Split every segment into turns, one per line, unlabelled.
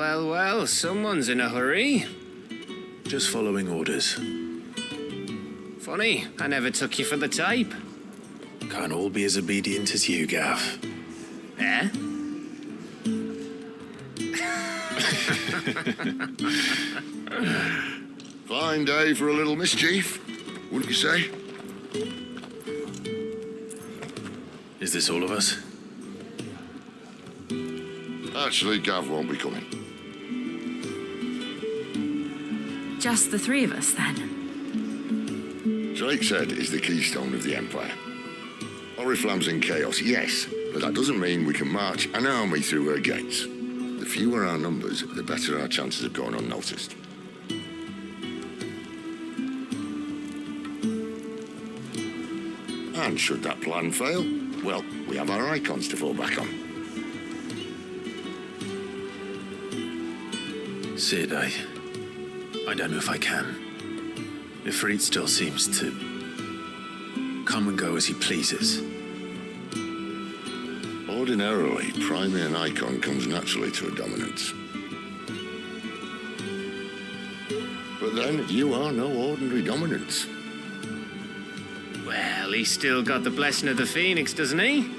Well, someone's in a hurry.
Just following orders.
Funny, I never took you for the type.
Can't all be as obedient as you, Gav.
Eh?
Fine day for a little mischief, wouldn't you say?
Is this all of us?
Actually, Gav won't be coming.
Just the three of us, then?
Drake's Head is the keystone of the Empire. Oriflamme's in chaos, yes, but that doesn't mean we can march an army through her gates. The fewer our numbers, the better our chances of going unnoticed. And should that plan fail, well, we have our icons to fall back on.
Sid, I don't know if I can. Ifrit still seems to come and go as he pleases.
Ordinarily, priming an icon comes naturally to a dominance. But then, you are no ordinary dominance.
Well, he's still got the blessing of the Phoenix, doesn't he?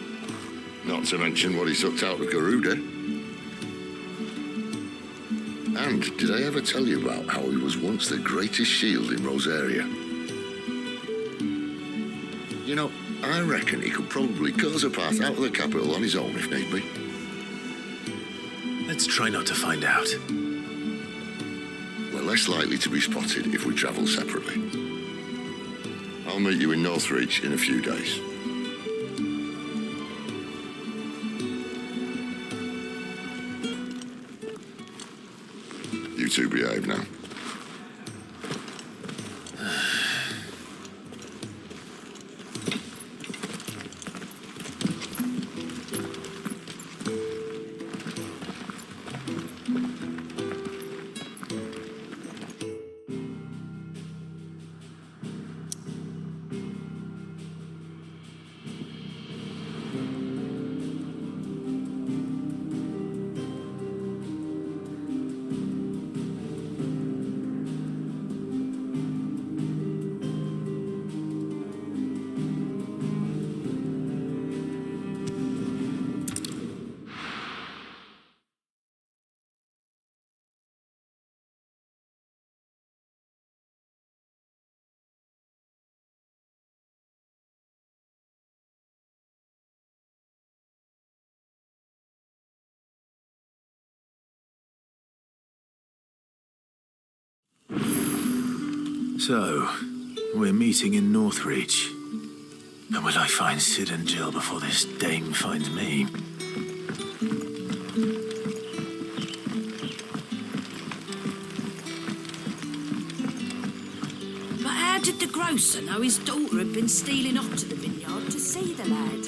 Not to mention what he sucked out of Garuda. And did I ever tell you about how he was once the greatest shield in Rosaria? You know, I reckon he could probably cause a path out of the capital on his own if need be.
Let's try not to find out.
We're less likely to be spotted if we travel separately. I'll meet you in Northreach in a few days. You two behave now.
So, we're meeting in Northreach. But will I find Sid and Jill before this dame finds me?
But how did the grocer know his daughter had been stealing off to the vineyard to see the lad?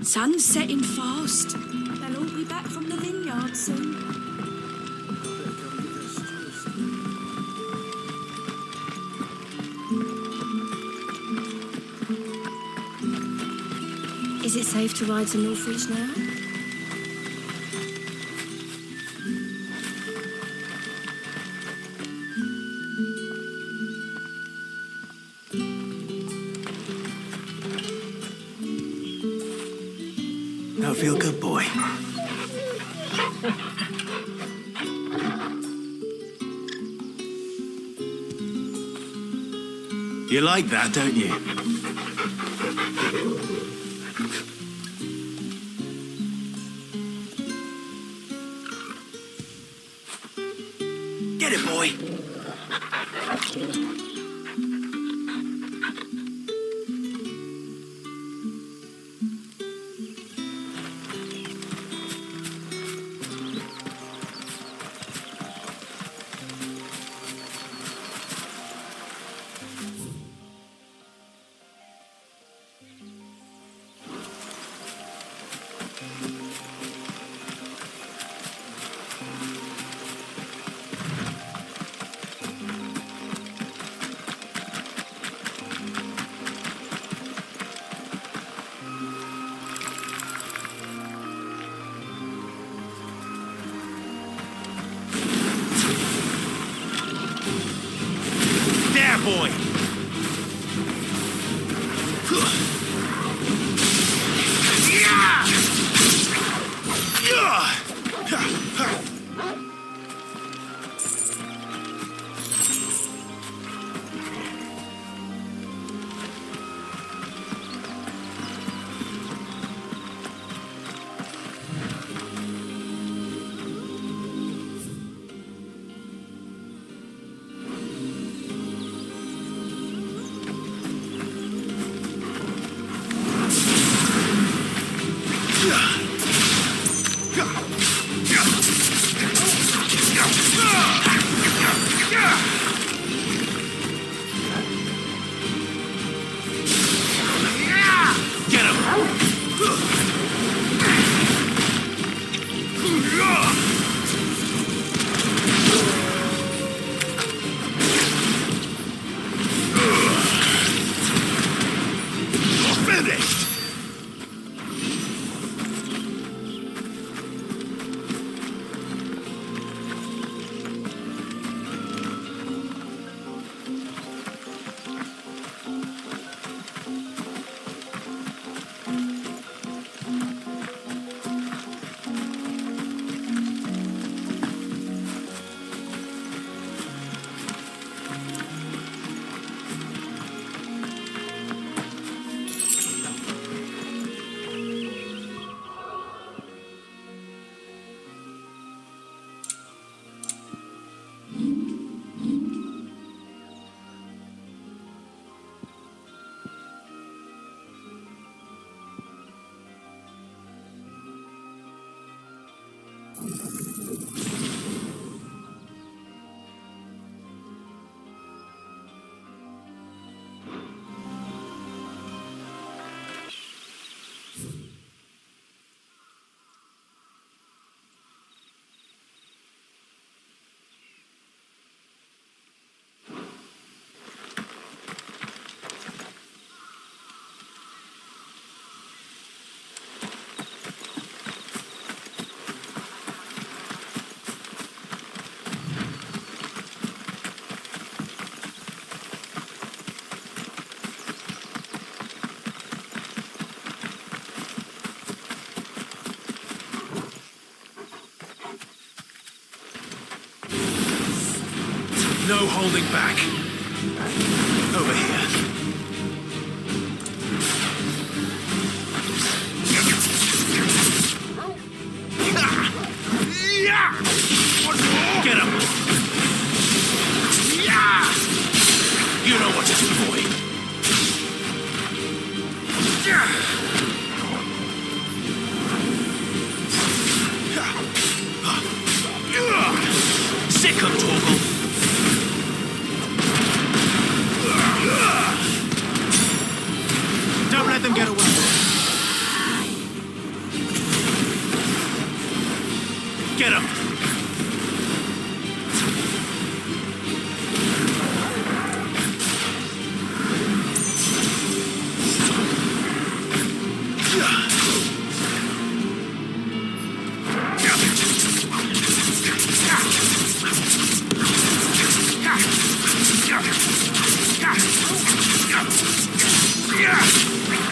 Sun's setting fast. They'll all be back from the vineyard soon. Is it safe to ride to Northreach now?
Now feel good, boy. You like that, don't you? Get it, boy. Yeah, boy! No holding back. Over here. Get him! You know what to do, boy. Sick of Torgal. Don't let them get away. Get him!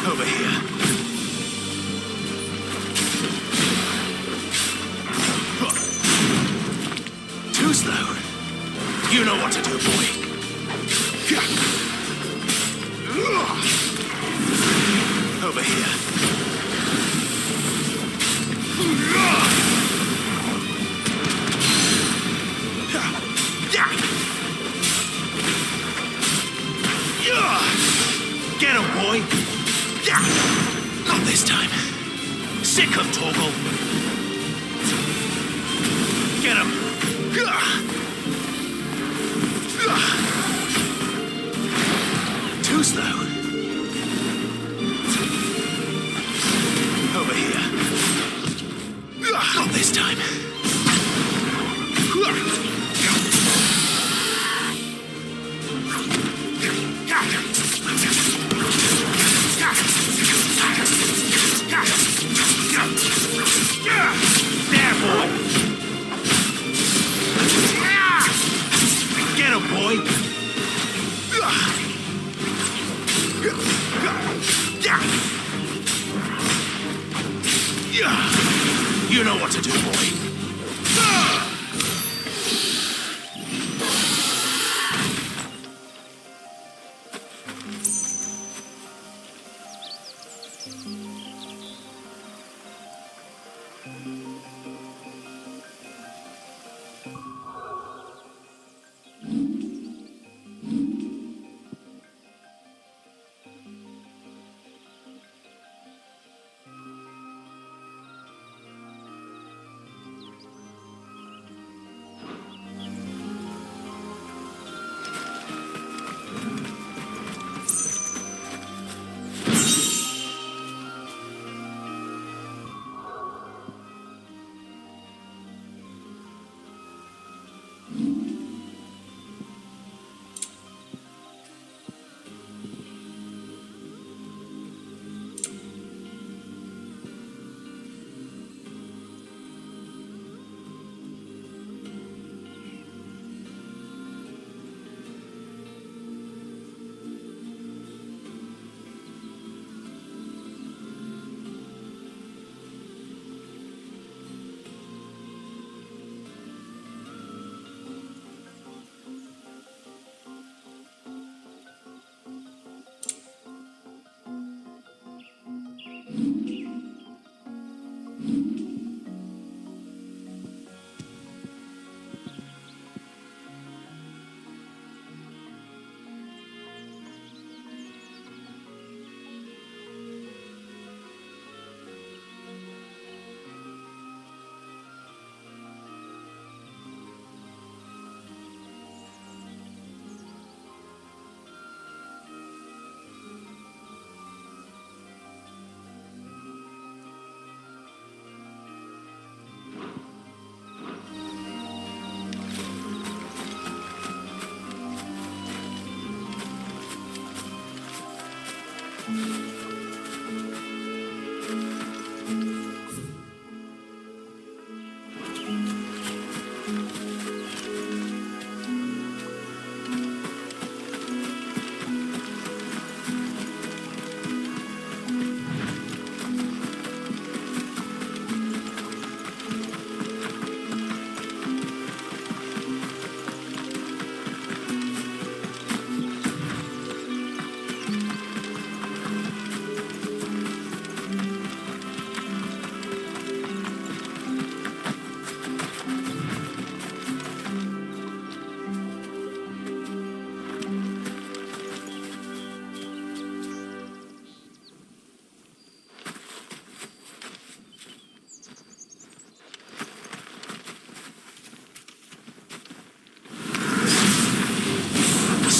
Over here. Too slow. You know what to do, boy. Over here. Get him, boy. Not this time. Sick of Torgal. Get him. Too slow. Over here. Not this time. There, boy. Get him, boy. You know what to do, boy.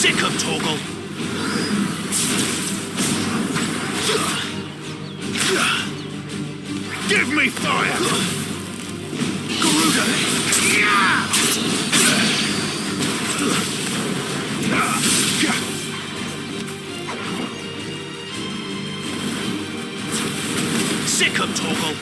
Sick of Torgal. Give me fire! Garuda! Sick of Torgal.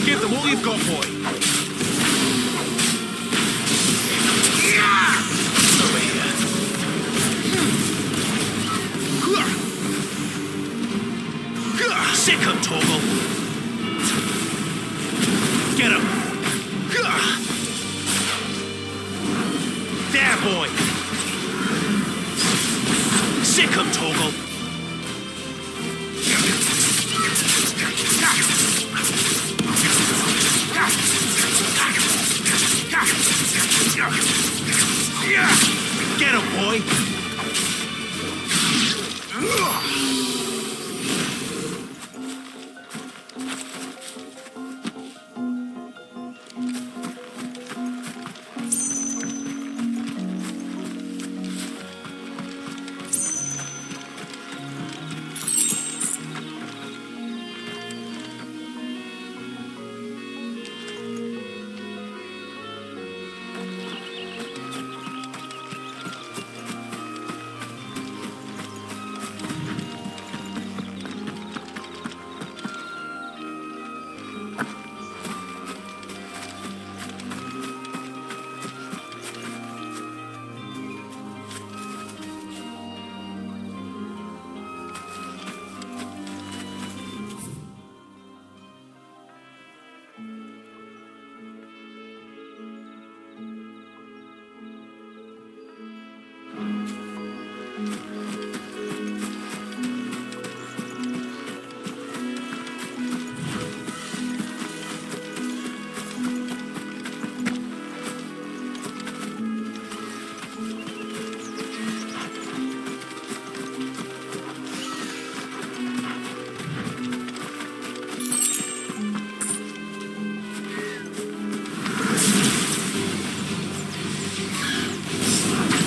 Give them all you've got, boy. Over here. Sick 'em, Torgal. Get him. There, boy. Sick 'em, Torgal. Get him, boy.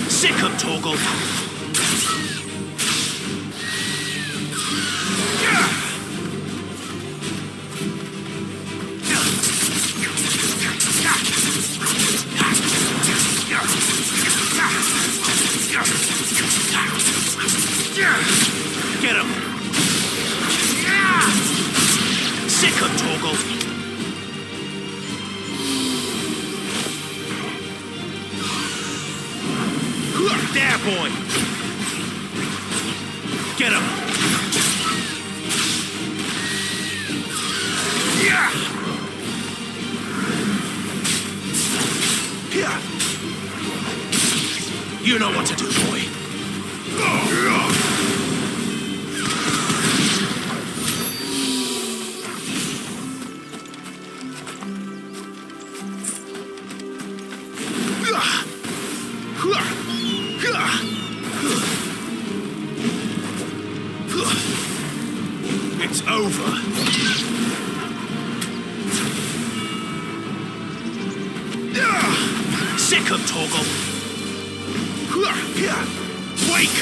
Sick 'em, Torgal. Get him. Sick 'em, Torgal. There, boy. Get him. Yeah. You know what to do, boy. It's over. Sick 'em, Torgal. Wake!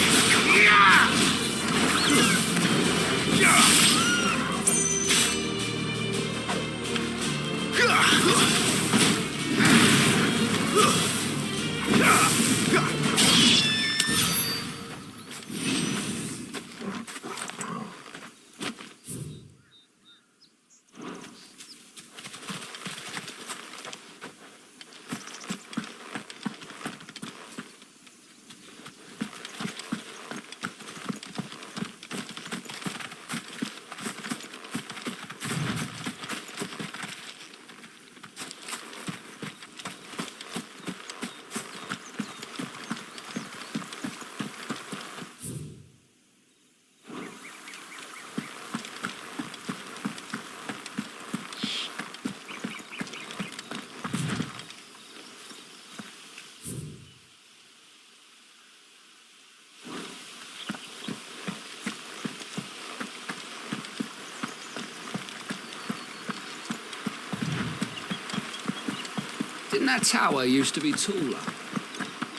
Didn't that tower used to be taller?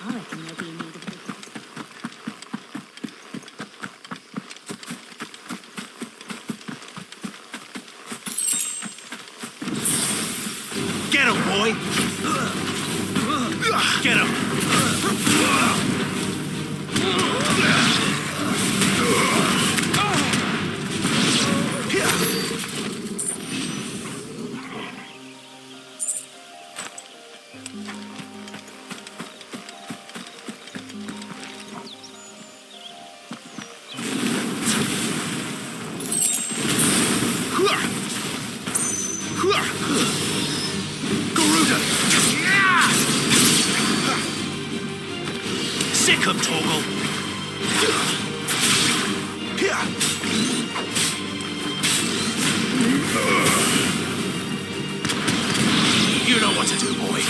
I reckon maybe you need a bit of
Get him, boy! Get him! Sick 'em, Torgal. You know what to do, boy.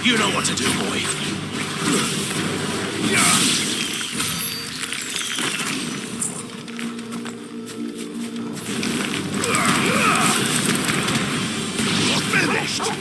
You know what to do, boy. You're finished!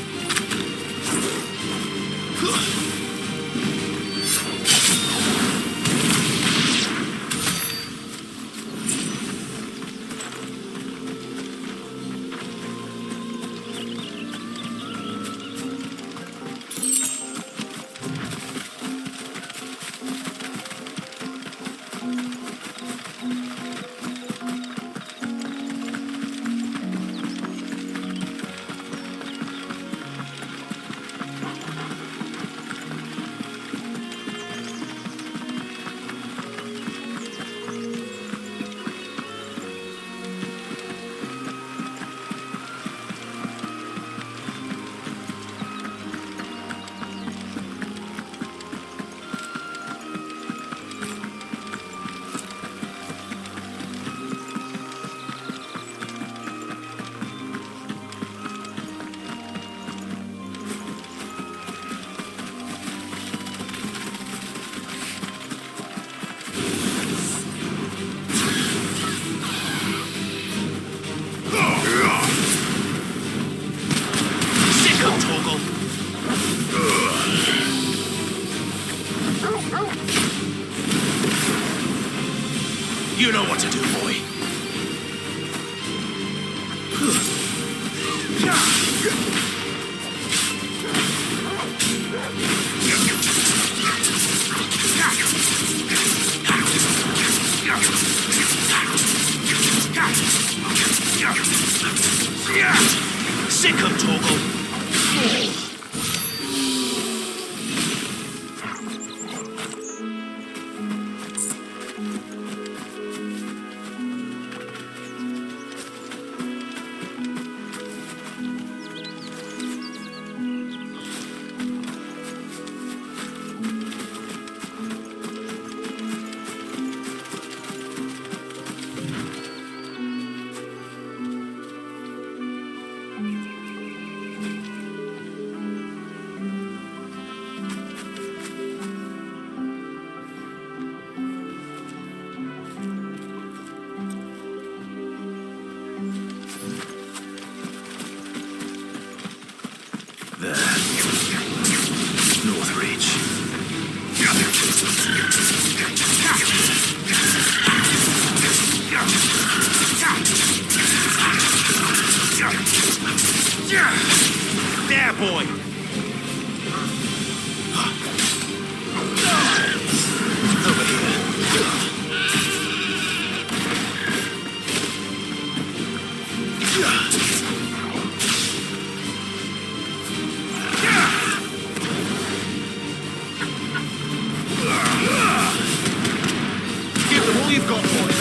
You know what to do, boy. Sick 'em, Torgal. There. Northreach. There, boy. Over here. Give them all you've got, boys.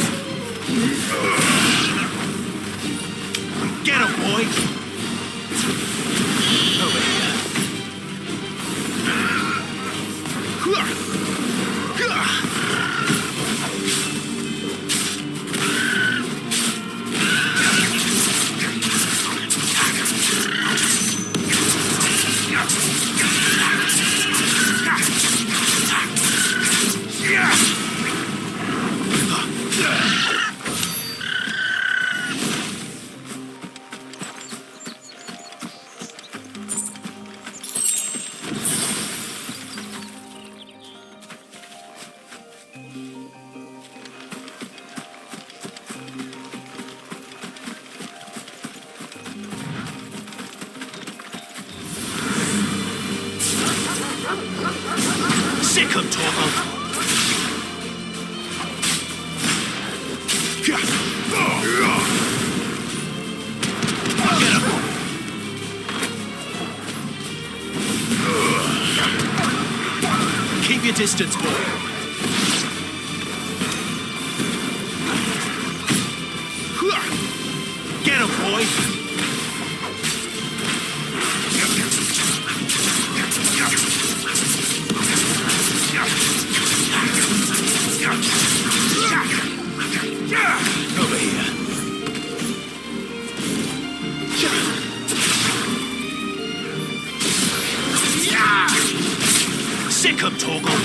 Get 'em, boy. Over here. your distance, boy. Get him, boy. Over here. Sick 'em, Torgal.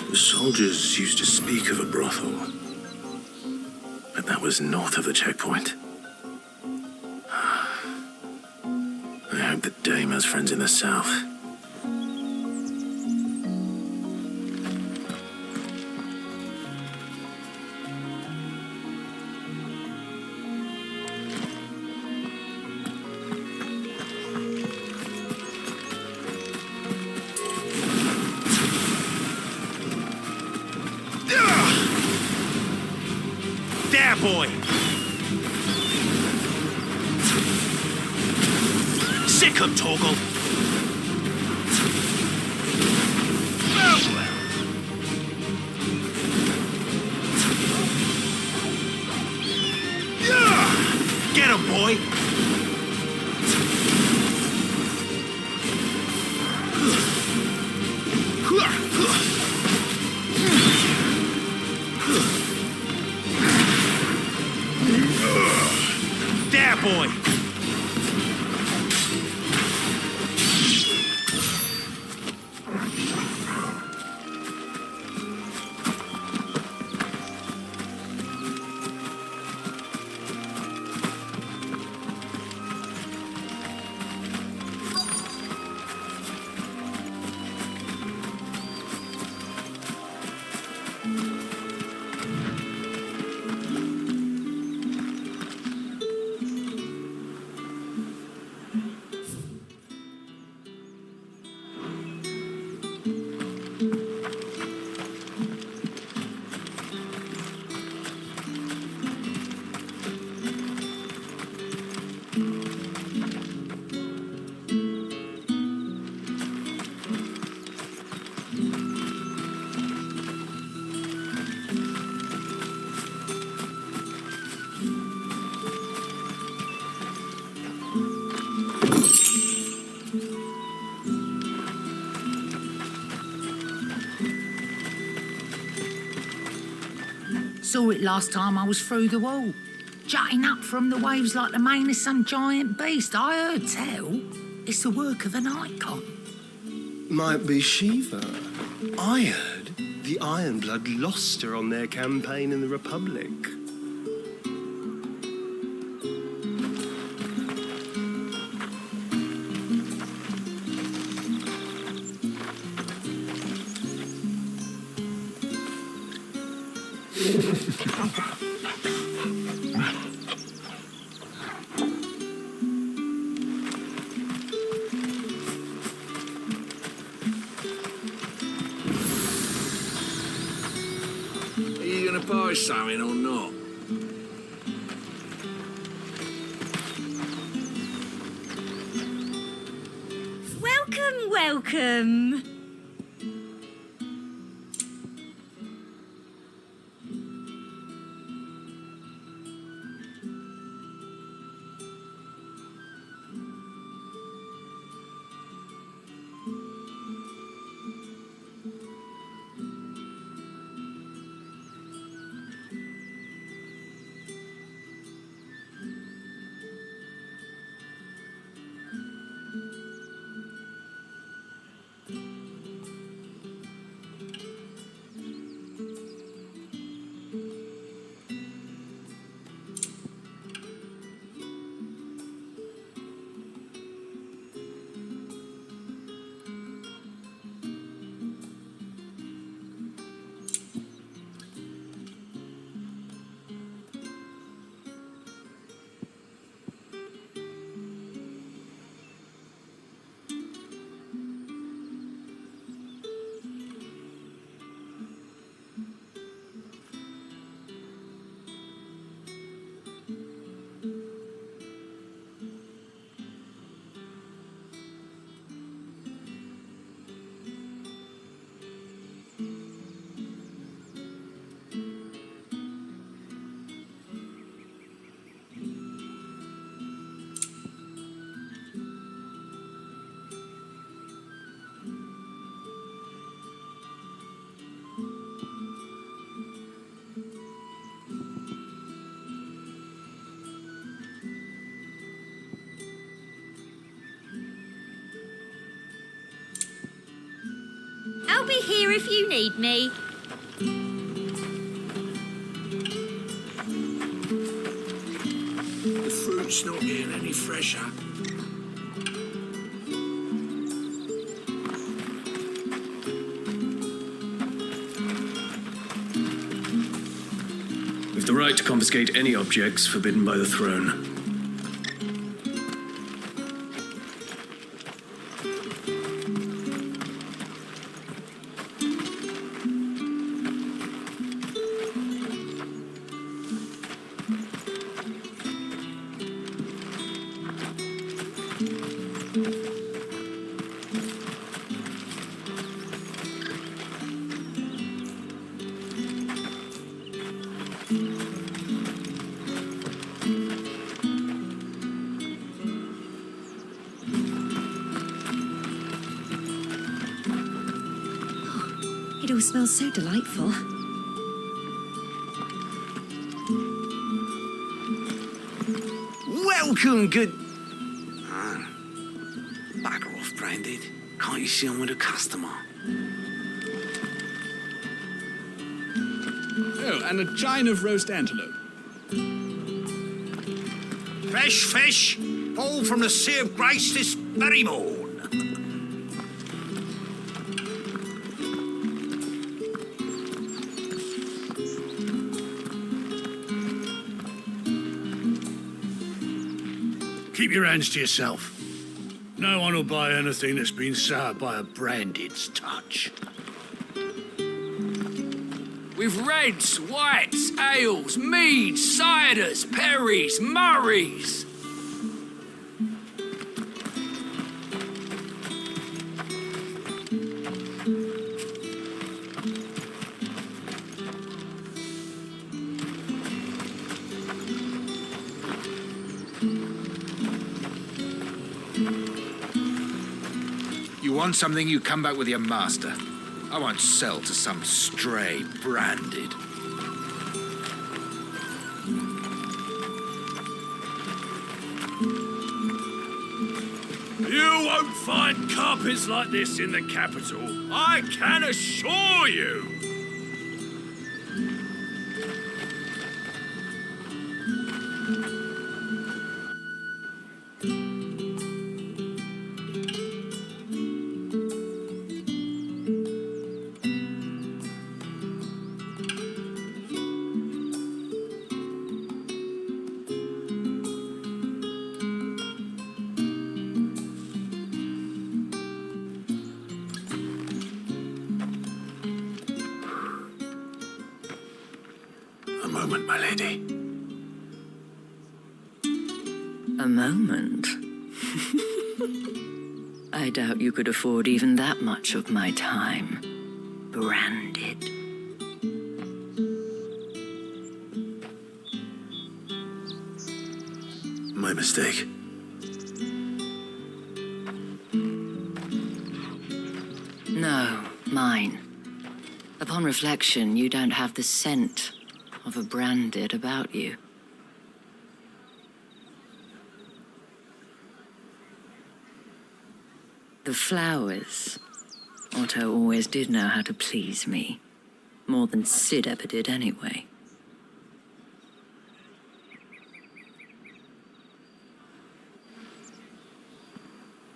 The soldiers used to speak of a brothel, but that was north of the checkpoint. I hope that Dame has friends in the south.
There, boy. Sick 'em, Torgal. Get him, boy. There, boy.
Saw it last time I was through the wall. Jutting up from the waves like the mane of some giant beast. I heard tell. It's the work of an icon.
Might be Shiva. I heard the Ironblood lost her on their campaign in the Republic.
Are you gonna buy something or not?
Welcome, welcome. be here if you need me.
The fruit's not getting any fresher.
We've the right to confiscate any objects forbidden by the throne.
It all smells so delightful.
Welcome, good... Bugger off, Branded. Can't you see I'm with a customer?
Oh, and a chine of roast antelope.
Fresh fish, all from the Sea of Grace this very morn.
Keep your hands to yourself. No one will buy anything that's been soured by a Branded's touch.
With reds, whites, ales, meads, ciders, perries, murrays.
You want something, you come back with your master. I won't sell to some stray Branded.
You won't find carpets like this in the capital. I can assure you.
A moment, my lady.
A moment? I doubt you could afford even that much of my time. Branded.
My mistake.
No, mine. Upon reflection, you don't have the scent of a Branded about you. The flowers. Otto always did know how to please me. More than Sid ever did anyway.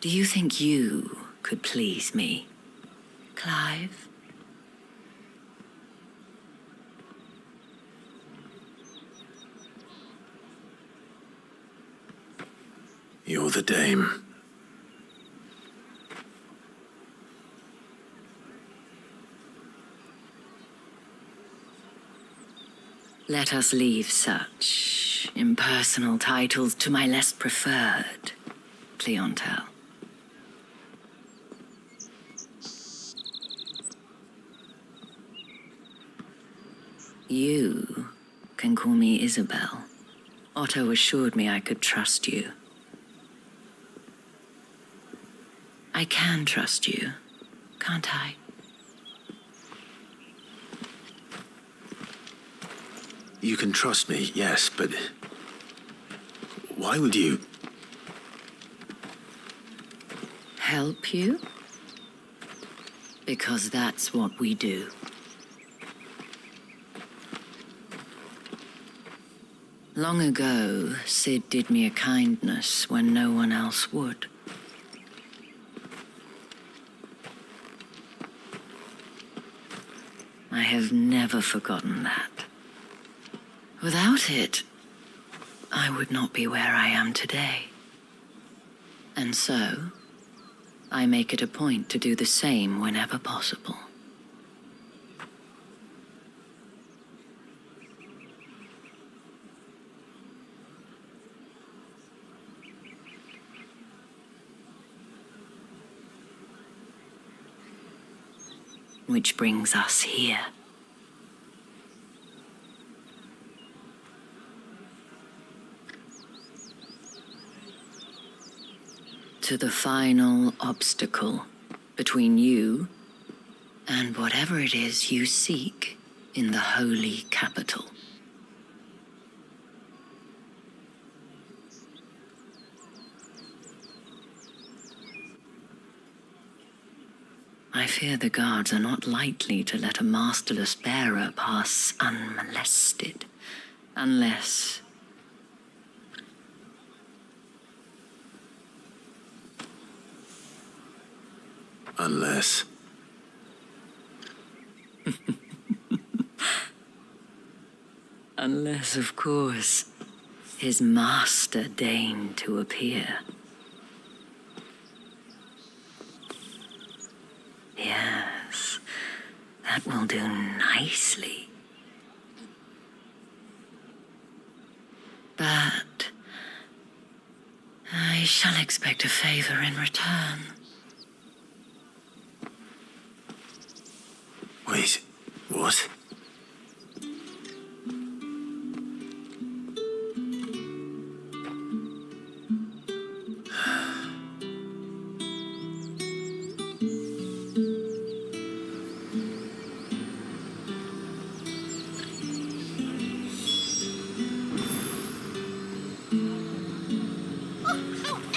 Do you think you could please me, Clive?
You're the dame.
Let us leave such impersonal titles to my less preferred clientele. You can call me Isabel. Otto assured me I could trust you. I can trust you, can't I?
You can trust me, yes, but why would you?
Help you? Because that's what we do. Long ago, Sid did me a kindness when no one else would. I have never forgotten that. Without it, I would not be where I am today. And so, I make it a point to do the same whenever possible. Which brings us here. To the final obstacle between you and whatever it is you seek in the holy capital. I fear the guards are not likely to let a masterless bearer pass unmolested, unless...
Unless...
Unless, of course, his master deigned to appear. Yes, that will do nicely. But I shall expect a favor in return.
Wait, what?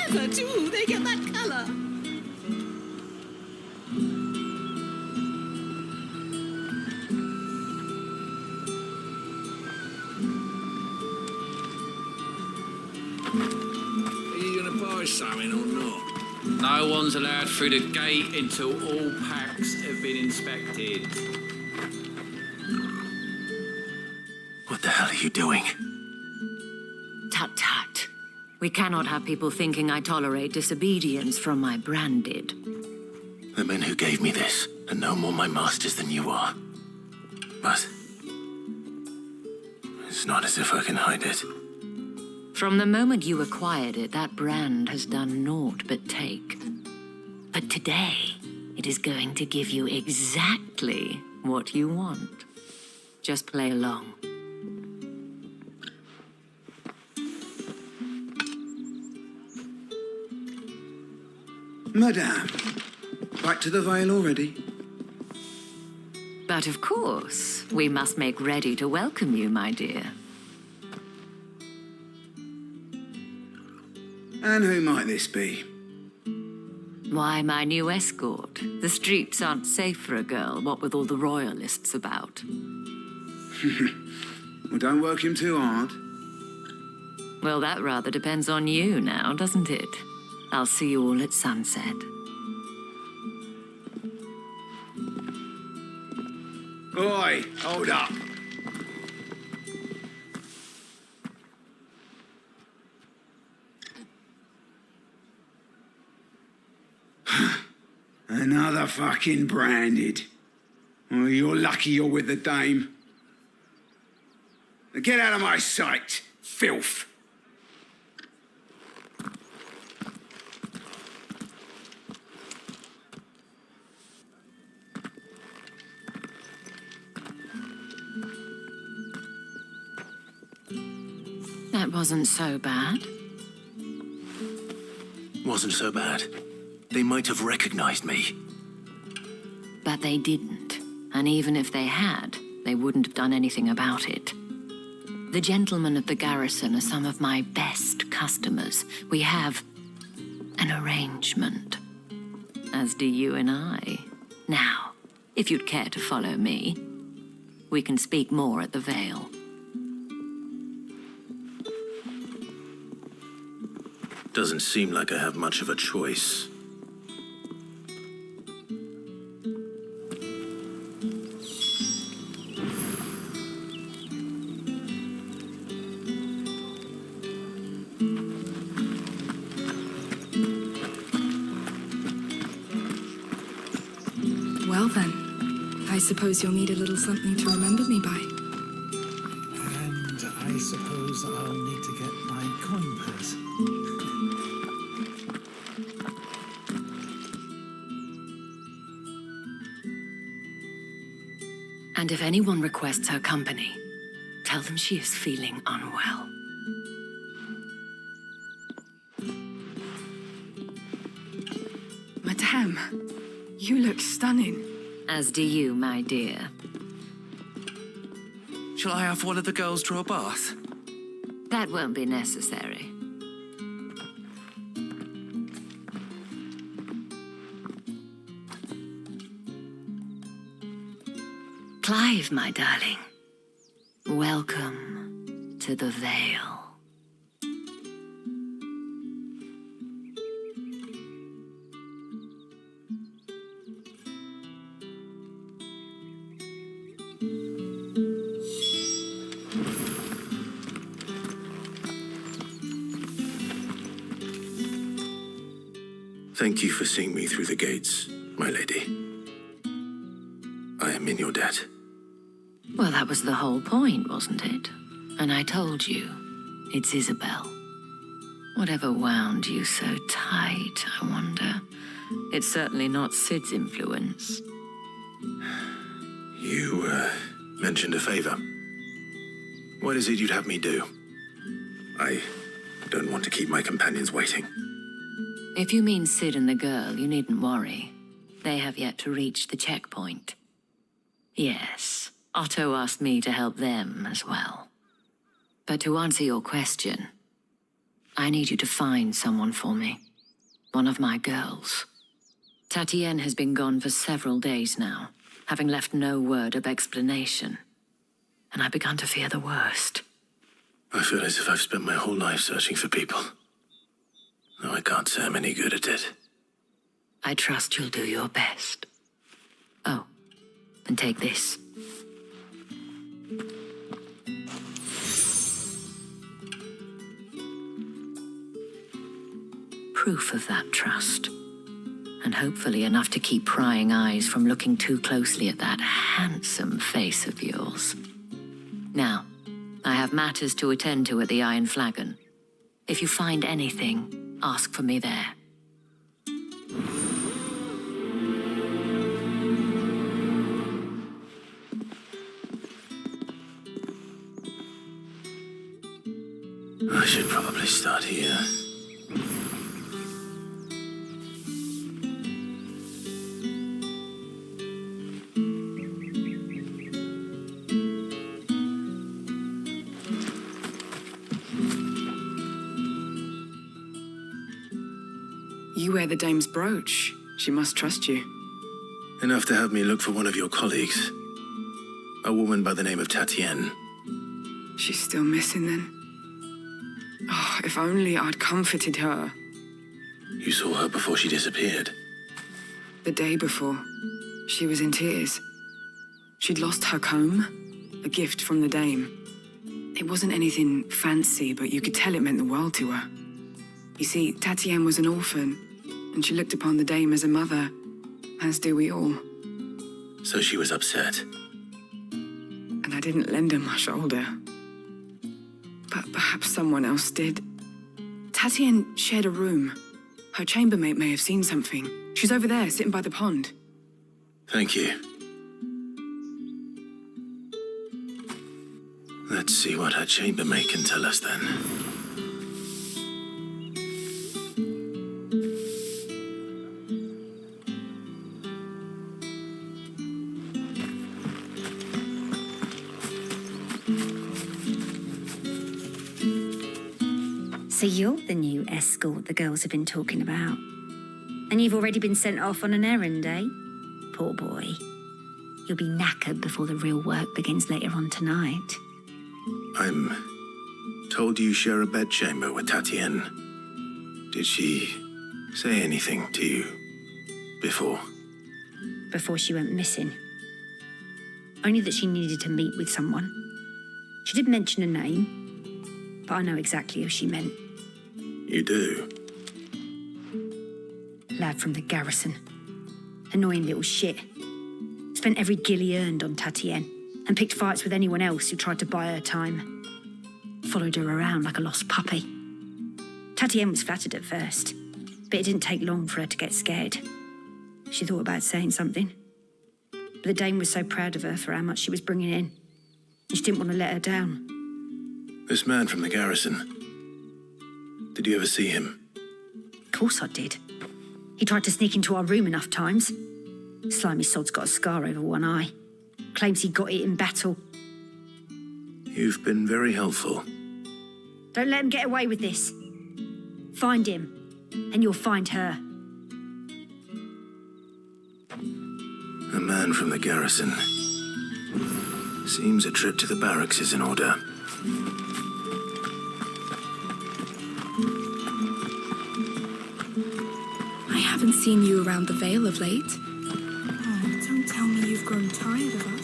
However do they get that colour?
Are you going to buy something or not?
No one's allowed through the gate until all packs have been inspected.
What the hell are you doing?
Tut tut. We cannot have people thinking I tolerate disobedience from my branded.
The men who gave me this are no more my masters than you are. But it's not as if I can hide it.
From the moment you acquired it, that brand has done naught but take. But today, it is going to give you exactly what you want. Just play along.
Madame, back to the Vale already?
But of course, we must make ready to welcome you, my dear.
And who might this be?
Why, my new escort. The streets aren't safe for a girl, what with all the royalists about.
Well, don't work him too hard.
Well, that rather depends on you now, doesn't it? I'll see you all at sunset.
Oi, hold up. Another fucking branded. Well, you're lucky you're with the dame. Now get out of my sight, filth.
That wasn't so bad.
Wasn't so bad. They might have recognized me.
But they didn't. And even if they had, they wouldn't have done anything about it. The gentlemen of the garrison are some of my best customers. We have an arrangement. As do you and I. Now, if you'd care to follow me, we can speak more at the Vale.
Doesn't seem like I have much of a choice.
Well then, I suppose you'll need a little something to remember me by.
And I suppose I'll need to get my coin purse.
And if anyone requests her company, tell them she is feeling unwell.
Madame, you look stunning.
As do you, my dear.
Shall I have one of the girls draw a bath?
That won't be necessary. Clive, my darling. Welcome to the Vale.
Thank you for seeing me through the gates, my lady. I am in your debt.
Well, that was the whole point, wasn't it? And I told you, it's Isabel. Whatever wound you so tight, I wonder. It's certainly not Sid's influence.
You, mentioned a favor. What is it you'd have me do? I don't want to keep my companions waiting.
If you mean Sid and the girl, you needn't worry. They have yet to reach the checkpoint. Yes, Otto asked me to help them as well. But to answer your question, I need you to find someone for me. One of my girls. Tatienne has been gone for several days now, having left no word of explanation. And I've begun to fear the worst.
I feel as if I've spent my whole life searching for people. Though I can't say I'm any good at it.
I trust you'll do your best. Oh, and take this. Proof of that trust. And hopefully enough to keep prying eyes from looking too closely at that handsome face of yours. Now, I have matters to attend to at the Iron Flagon. If you find anything, ask for me there.
I should probably start here.
You wear the dame's brooch. She must trust you.
Enough to have me look for one of your colleagues. A woman by the name of Tatienne.
She's still missing then. Oh, if only I'd comforted her.
You saw her before she disappeared.
The day before, she was in tears. She'd lost her comb, a gift from the dame. It wasn't anything fancy, but you could tell it meant the world to her. You see, Tatienne was an orphan, and she looked upon the dame as a mother, as do we all.
So she was upset.
And I didn't lend her my shoulder. But perhaps someone else did. Tatienne shared a room. Her chambermaid may have seen something. She's over there, sitting by the pond.
Thank you. Let's see what her chambermaid can tell us then.
So you're the new escort the girls have been talking about. And you've already been sent off on an errand, eh?
poor boy. You'll be knackered before the real work begins later on tonight.
I'm told you share a bedchamber with Tatienne. Did she say anything to you before?
Before she went missing. Only that she needed to meet with someone. She did mention a name, but I know exactly who she meant.
You do?
Lad from the garrison. Annoying little shit. Spent every guil he earned on Tatienne and picked fights with anyone else who tried to buy her time. Followed her around like a lost puppy. Tatienne was flattered at first, but it didn't take long for her to get scared. She thought about saying something, but the dame was so proud of her for how much she was bringing in, and she didn't want to let her down.
This man from the garrison, did you ever see him?
Of course I did. He tried to sneak into our room enough times. Slimy sod's got a scar over one eye. Claims he got it in battle.
You've been very helpful.
Don't let him get away with this. Find him, and you'll find her.
A man from the garrison. Seems a trip to the barracks is in order.
I haven't seen you around the Vale of late. Oh, don't tell me you've grown tired of us.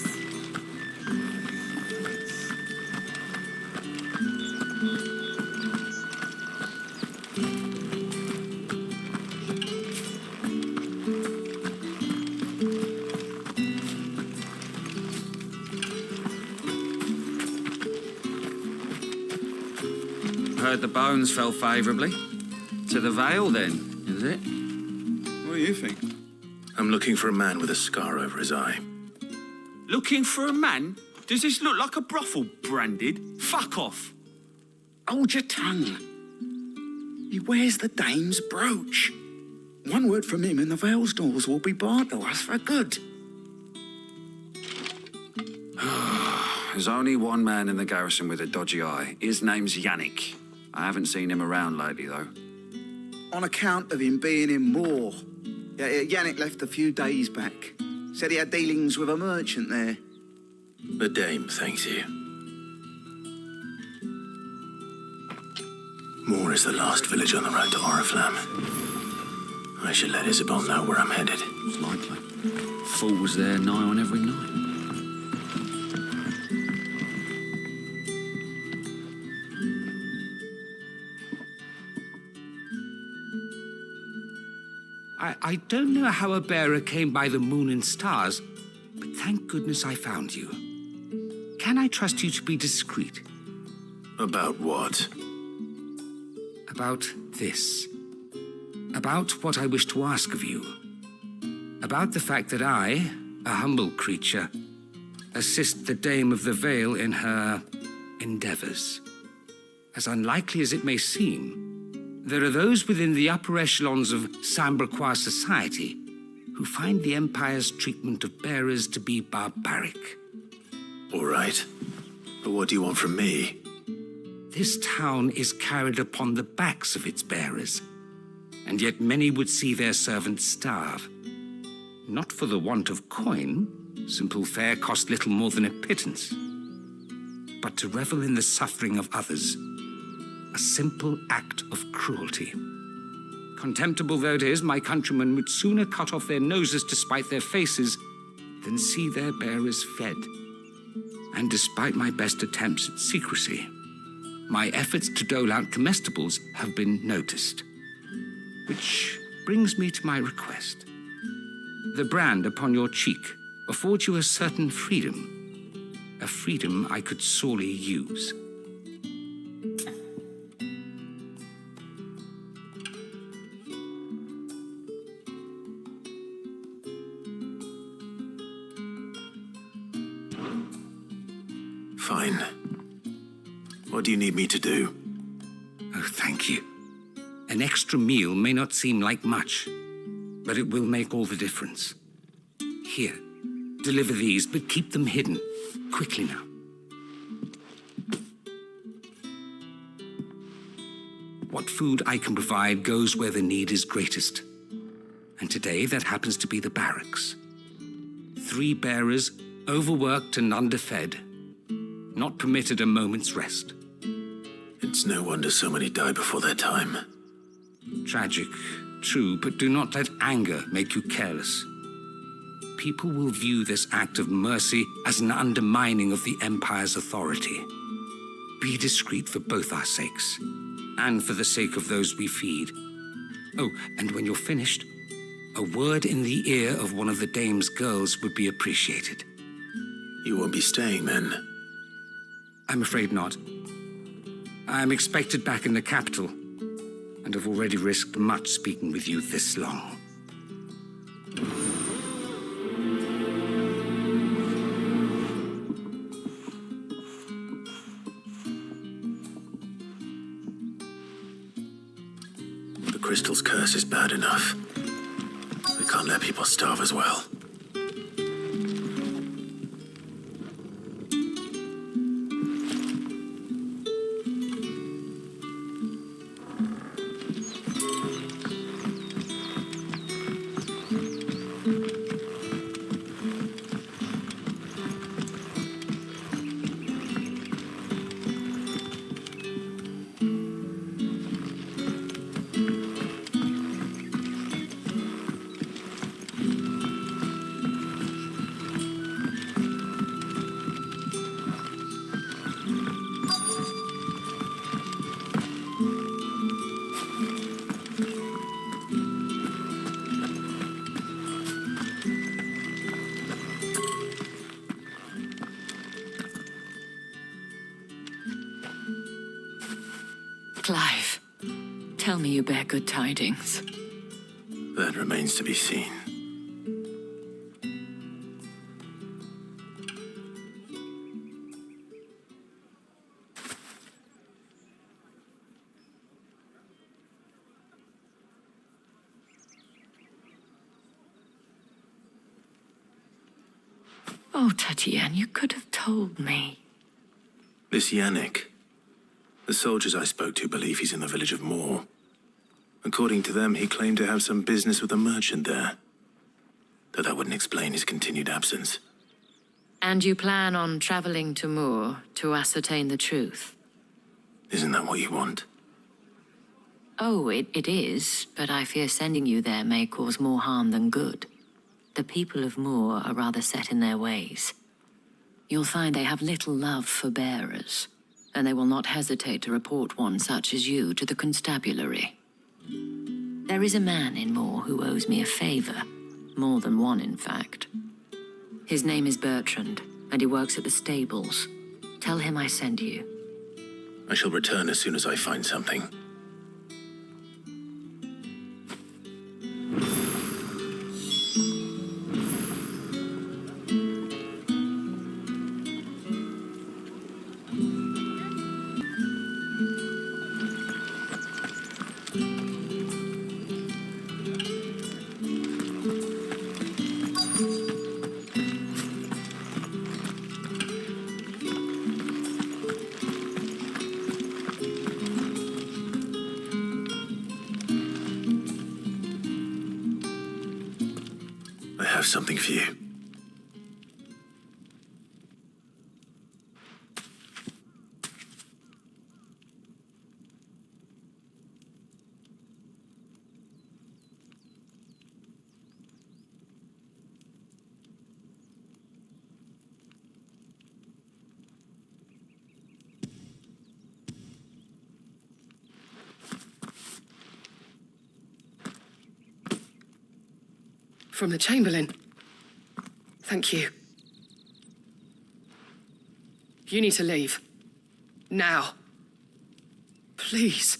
Heard the bones fell favourably. To the Vale, then, is it? What do you think?
I'm looking for a man with a scar over his eye.
Looking for a man? Does this look like a brothel, Branded? Fuck off.
Hold your tongue. He wears the dame's brooch. One word from him and the Vale's doors will be barred to us for good.
There's only one man in the garrison with a dodgy eye. His name's Yannick. I haven't seen him around lately, though.
On account of him being in war. Yannick left a few days back. Said he had dealings with a merchant there.
The dame thanks you. Moor is the last village on the road to Oriflamme. I should let Isabel know where I'm headed.
It's likely. Fools there nigh on every night.
I don't know how a bearer came by the moon and stars, but thank goodness I found you. Can I trust you to be discreet?
About what?
About this. About what I wish to ask of you. About the fact that I, a humble creature, assist the Dame of the Vale in her endeavors. As unlikely as it may seem, there are those within the upper echelons of Saint-Brequois society who find the Empire's treatment of bearers to be barbaric.
All right. But what do you want from me?
This town is carried upon the backs of its bearers, and yet many would see their servants starve. Not for the want of coin, simple fare cost little more than a pittance, but to revel in the suffering of others, a simple act of cruelty. Contemptible though it is, my countrymen would sooner cut off their noses to spite their faces than see their bearers fed. And despite my best attempts at secrecy, my efforts to dole out comestibles have been noticed. Which brings me to my request. The brand upon your cheek affords you a certain freedom, a freedom I could sorely use.
Fine. What do you need me to do?
Oh, thank you. An extra meal may not seem like much, but it will make all the difference. Here, deliver these, but keep them hidden. Quickly now. What food I can provide goes where the need is greatest. And today, that happens to be the barracks. 3 bearers, overworked and underfed. Not permitted a moment's rest.
It's no wonder so many die before their time.
Tragic, true, but do not let anger make you careless. People will view this act of mercy as an undermining of the Empire's authority. Be discreet for both our sakes, and for the sake of those we feed. Oh, and when you're finished, a word in the ear of one of the dame's girls would be appreciated.
You won't be staying then?
I'm afraid not. I'm expected back in the capital, and have already risked much speaking with you this long.
The crystal's curse is bad enough. We can't let people starve as well.
Clive, tell me you bear good tidings.
That remains to be seen.
Oh, Tatienne, you could have told me.
This Yannick. The soldiers I spoke to believe he's in the village of Moor. According to them, he claimed to have some business with a merchant there. Though that wouldn't explain his continued absence.
And you plan on traveling to Moor to ascertain the truth?
Isn't that what you want?
Oh, it is, but I fear sending you there may cause more harm than good. The people of Moor are rather set in their ways. You'll find they have little love for bearers, and they will not hesitate to report one such as you to the constabulary. There is a man in Moor who owes me a favor, more than one, in fact. His name is Bertrand, and he works at the stables. Tell him I sent you.
I shall return as soon as I find something. I have something for you.
From the Chamberlain. Thank you. You need to leave. Now. Please.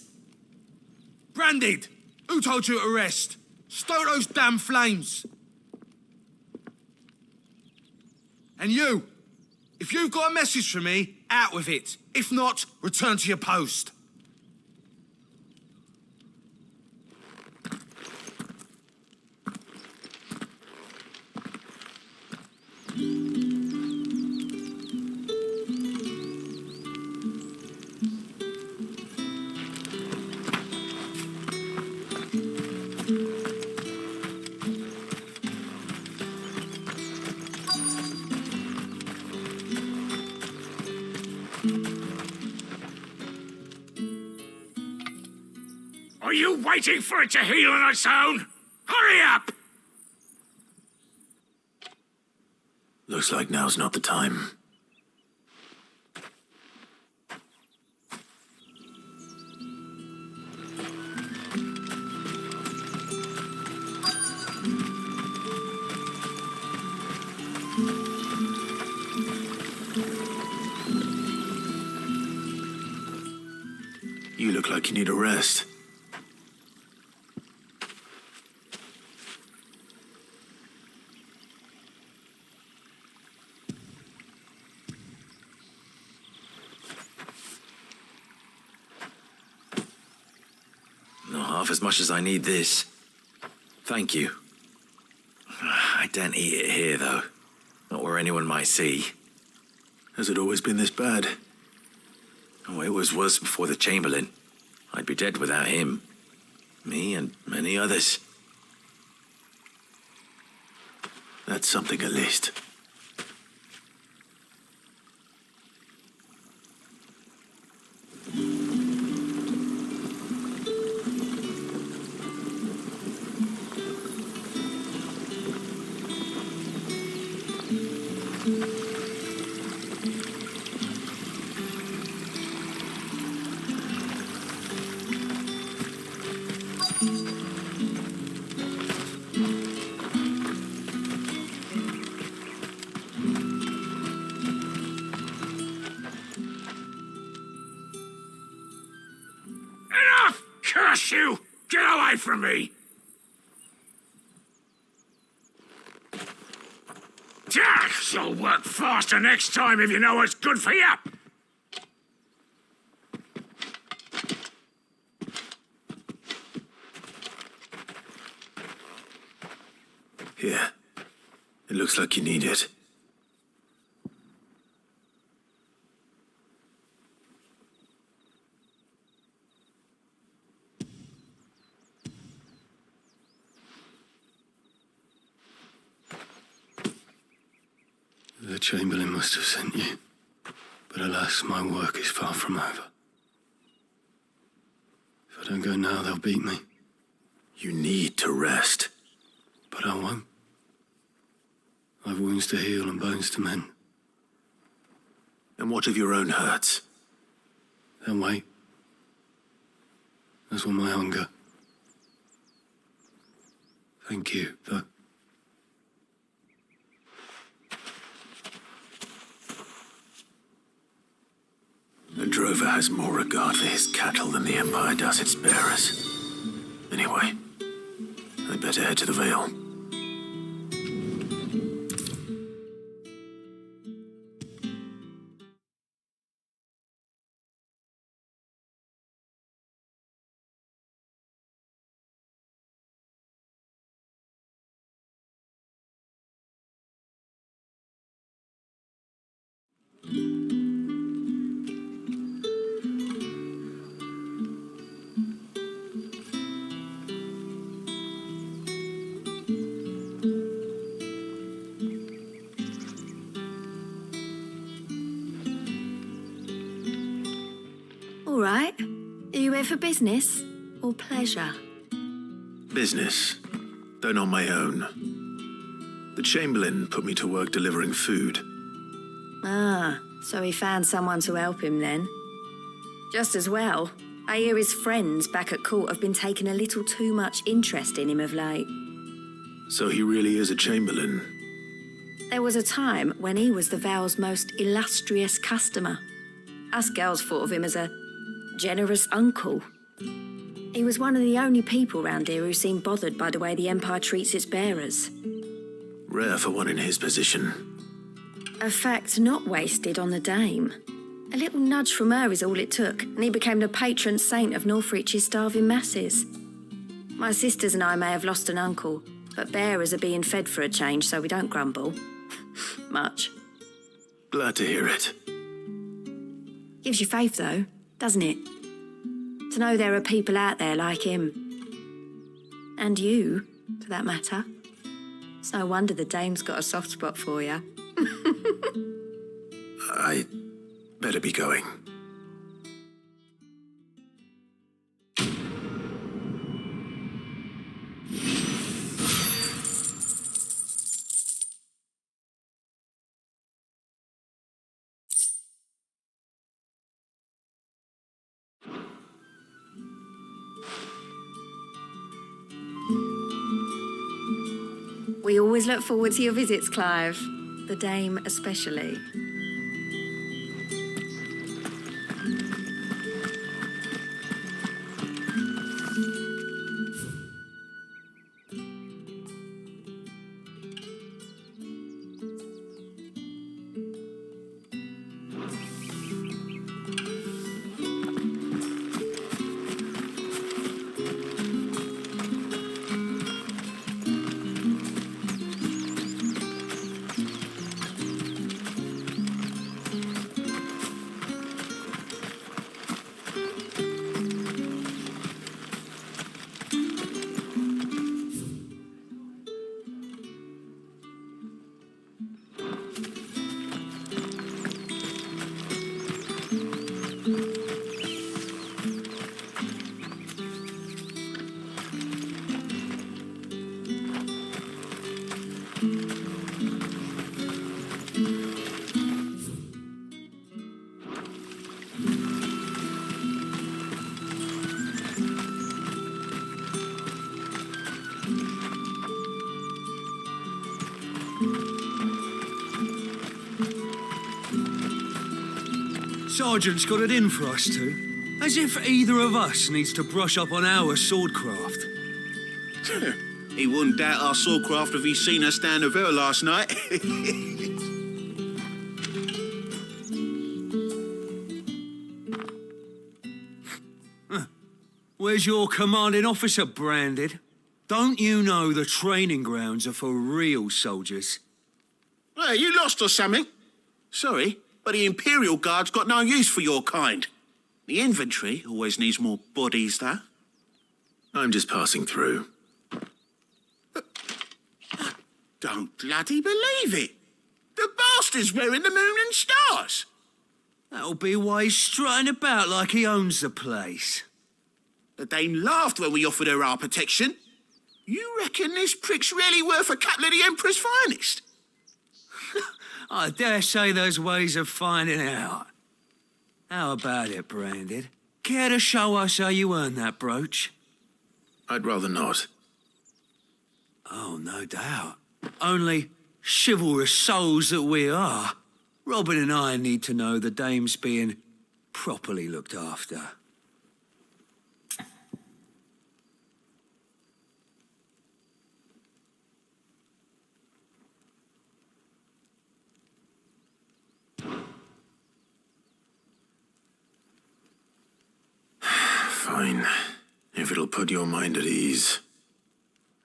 Branded! Who told you to rest? Stoke those damn flames! And you! If you've got a message for me, out with it. If not, return to your post.
Are you waiting for it to heal on its own? Hurry up!
Looks like now's not the time. You look like you need a rest.
Not half as much as I need this. Thank you. I daren't eat it here, though. Not where anyone might see.
Has it always been this bad?
Oh, it was worse before the Chamberlain. I'd be dead without him. Me and many others.
That's something at least.
Enough! Curse you! Get away from me! You'll work faster next time if you know what's good for you!
Here. It looks like you need it. The Chamberlain must have sent you. But alas, my work is far from over. If I don't go now, they'll beat me. You need to rest. But I won't. I've wounds to heal and bones to mend. And what of your own hurts? They'll wait. As will my hunger. Thank you, though. A drover has more regard for his cattle than the Empire does its bearers. Anyway, I'd better head to the Vale.
All right. Are you here for business or pleasure?
Business, though not my own. The Chamberlain put me to work delivering food.
Ah, so he found someone to help him then. Just as well. I hear his friends back at court have been taking a little too much interest in him of late.
So he really is a Chamberlain.
There was a time when he was the Vale's most illustrious customer. Us girls thought of him as a generous uncle. He was one of the only people round here who seemed bothered by the way the Empire treats its bearers.
Rare for one in his position.
A fact not wasted on the Dame. A little nudge from her is all it took, and he became the patron saint of Northreach's starving masses. My sisters and I may have lost an uncle, but bearers are being fed for a change, so we don't grumble. Much.
Glad to hear it.
Gives you faith, though, doesn't it? To know there are people out there like him. And you, for that matter. It's no wonder the Dame's got a soft spot for you.
I better be going.
We always look forward to your visits, Clive. The Dame especially.
Sergeant's got it in for us two. As if either of us needs to brush up on our swordcraft.
He wouldn't doubt our swordcraft if he'd seen us down the river last night.
Where's your commanding officer branded? Don't you know the training grounds are for real soldiers?
Hey, you lost or something? Sorry, but the Imperial Guard's got no use for your kind. The infantry always needs more bodies, though.
I'm just passing through.
Don't bloody believe it. The bastard's wearing the moon and stars.
That'll be why he's strutting about like he owns the place.
The Dame laughed when we offered her our protection. You reckon this prick's really worth a couple of the Emperor's finest?
I dare say there's ways of finding out. How about it, Branded? Care to show us how you earned that brooch?
I'd rather not.
Oh, no doubt. Only chivalrous souls that we are, Robin and I need to know the Dame's being properly looked after.
Fine, if it'll put your mind at ease.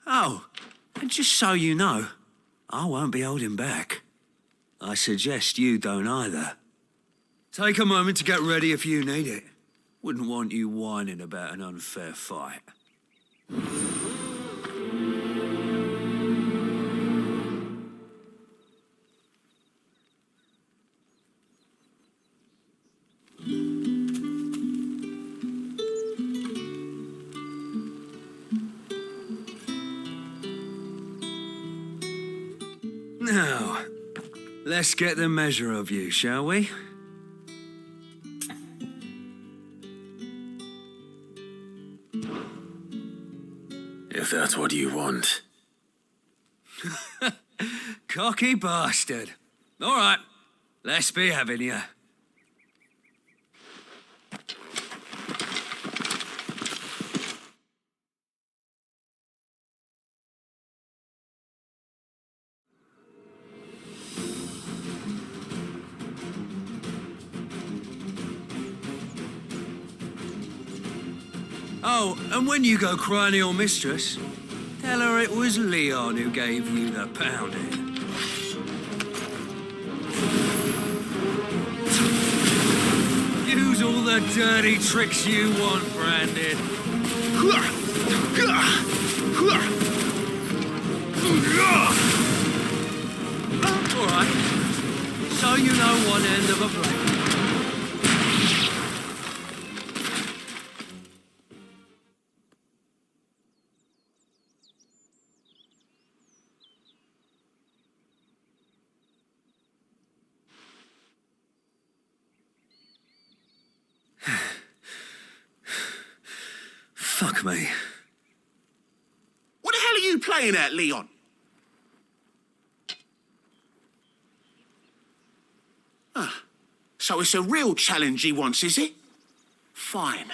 Oh, and just so you know, I won't be holding back. I suggest you don't either. Take a moment to get ready if you need it. Wouldn't want you whining about an unfair fight. Now, let's get the measure of you, shall we?
If that's what you want.
Cocky bastard. All right, let's be having you. Oh, and when you go crying to your mistress, tell her it was Leon who gave you the pounding. Use all the dirty tricks you want, Branded. All right, so you know one end of a blade.
What the hell are you playing at, Leon? So it's a real challenge he wants, is it? Fine.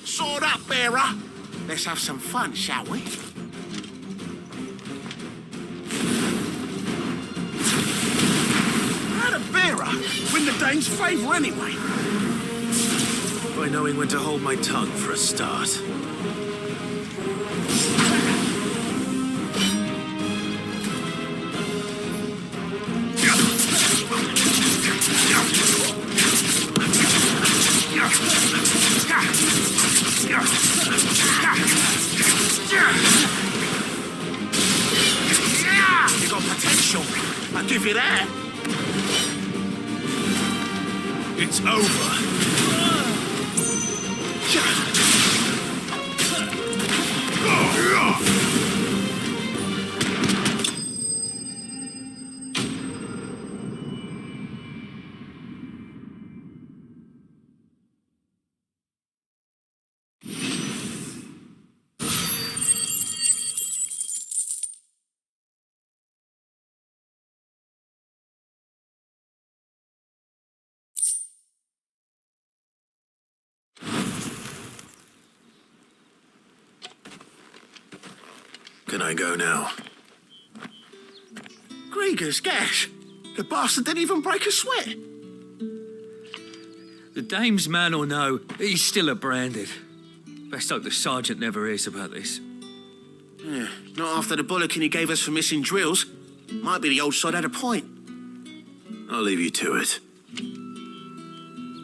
Sword up, bearer. Let's have some fun, shall we? How'd a bearer win the Dane's favour anyway?
By knowing when to hold my tongue for a start.
You got potential. I'll give you that.
It's over. Can I go now?
Grieger's gas. The bastard didn't even break a sweat.
The dame's man or no, he's still a branded. Best hope the sergeant never hears about this.
Yeah, not after the bollocking he gave us for missing drills. Might be the old sod had a point.
I'll leave you to it.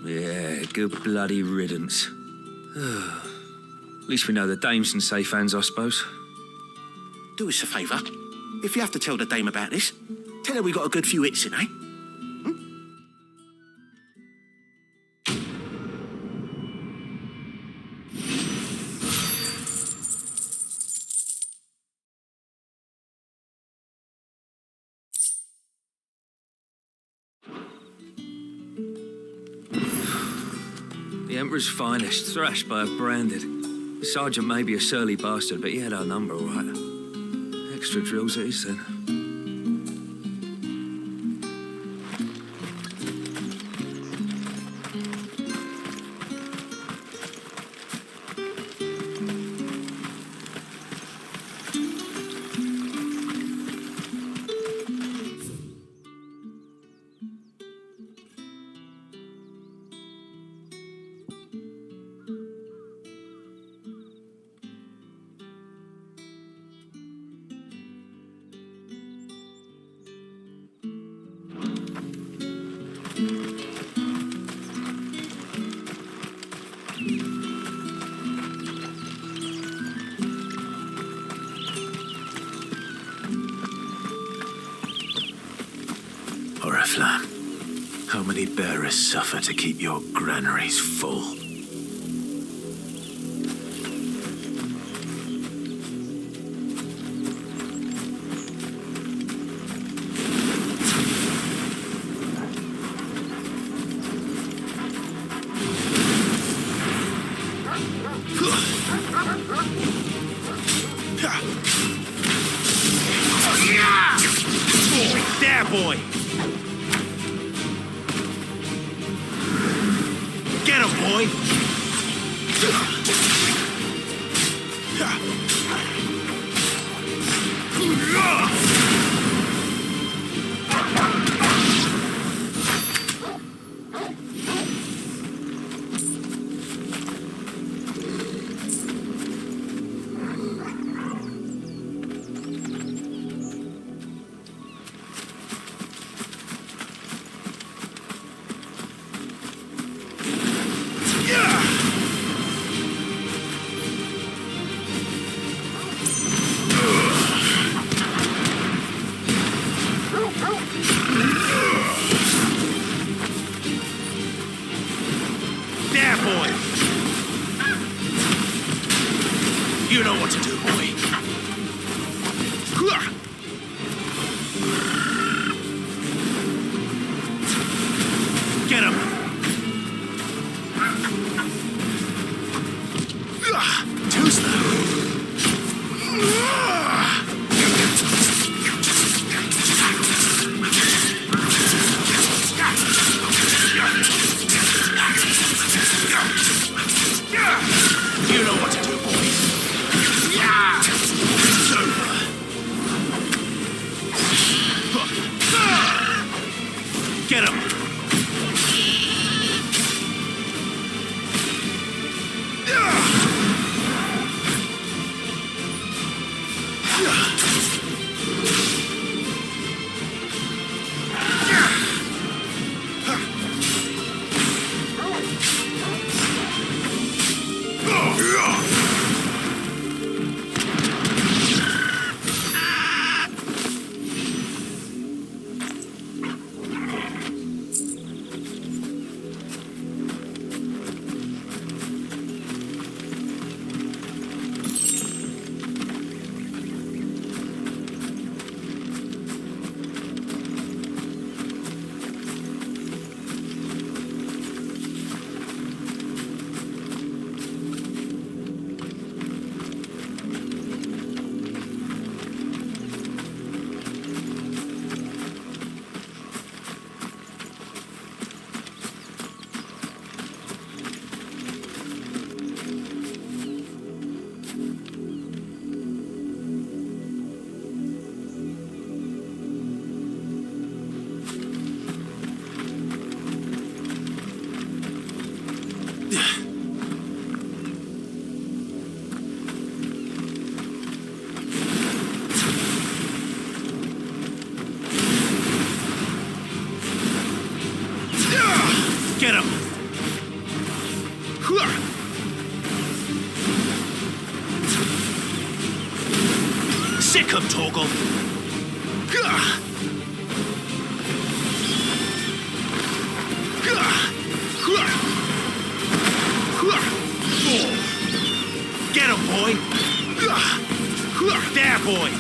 Yeah, good bloody riddance. At least we know the dame's in safe hands, I suppose.
Do us a favour. If you have to tell the dame about this, tell her we got a good few hits in, eh?
The Emperor's finest, thrashed by a branded. The sergeant may be a surly bastard, but he had our number, all right. Extra drills it is, then.
How many bearers suffer to keep your granaries full?
There, boy! Get him, boy! You know what to do, boy. Get him. Too slow. Sick 'em, Torgal. Get him, boy. There, boy.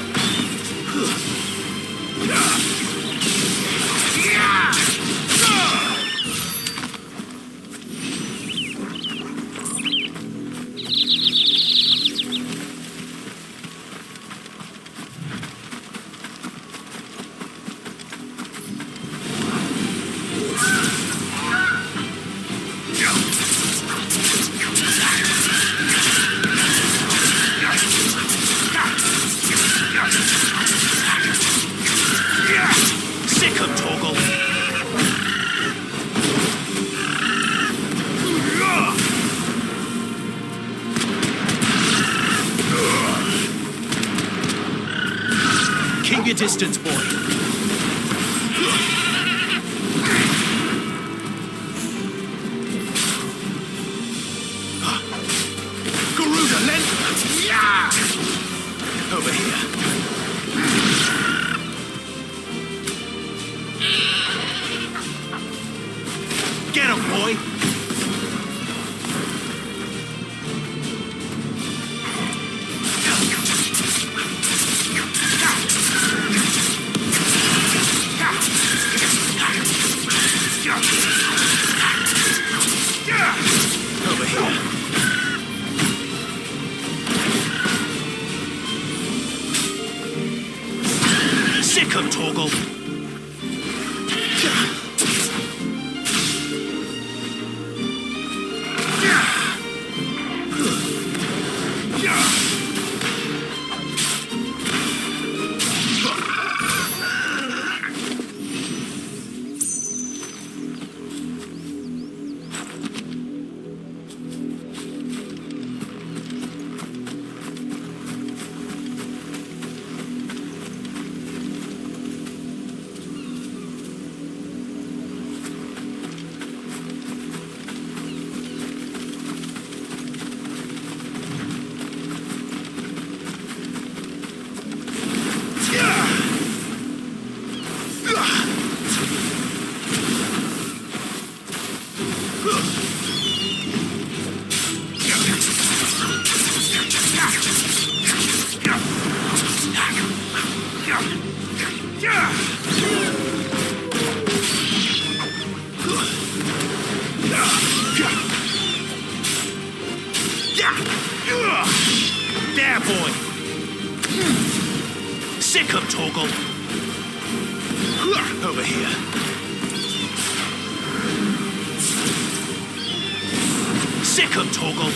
Sick 'em, Torgal. Keep your distance, boy. Garuda, lend. Yeah! Over here. Get him, boy! Over here. Sick 'em, Torgal! There, boy! Sick 'em, Torgal! Over here. Sick 'em, Torgal!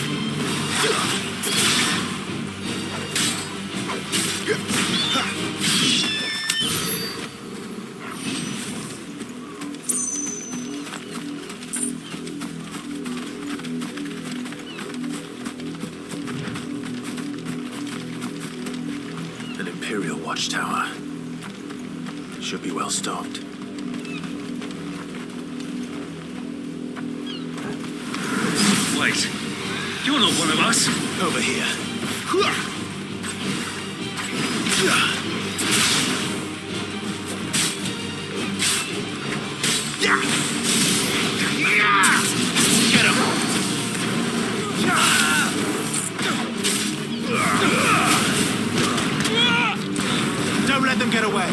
An Imperial watchtower. Should be well stocked.
Wait, you're not one of us.
Over here.
Get him! Don't let them get away.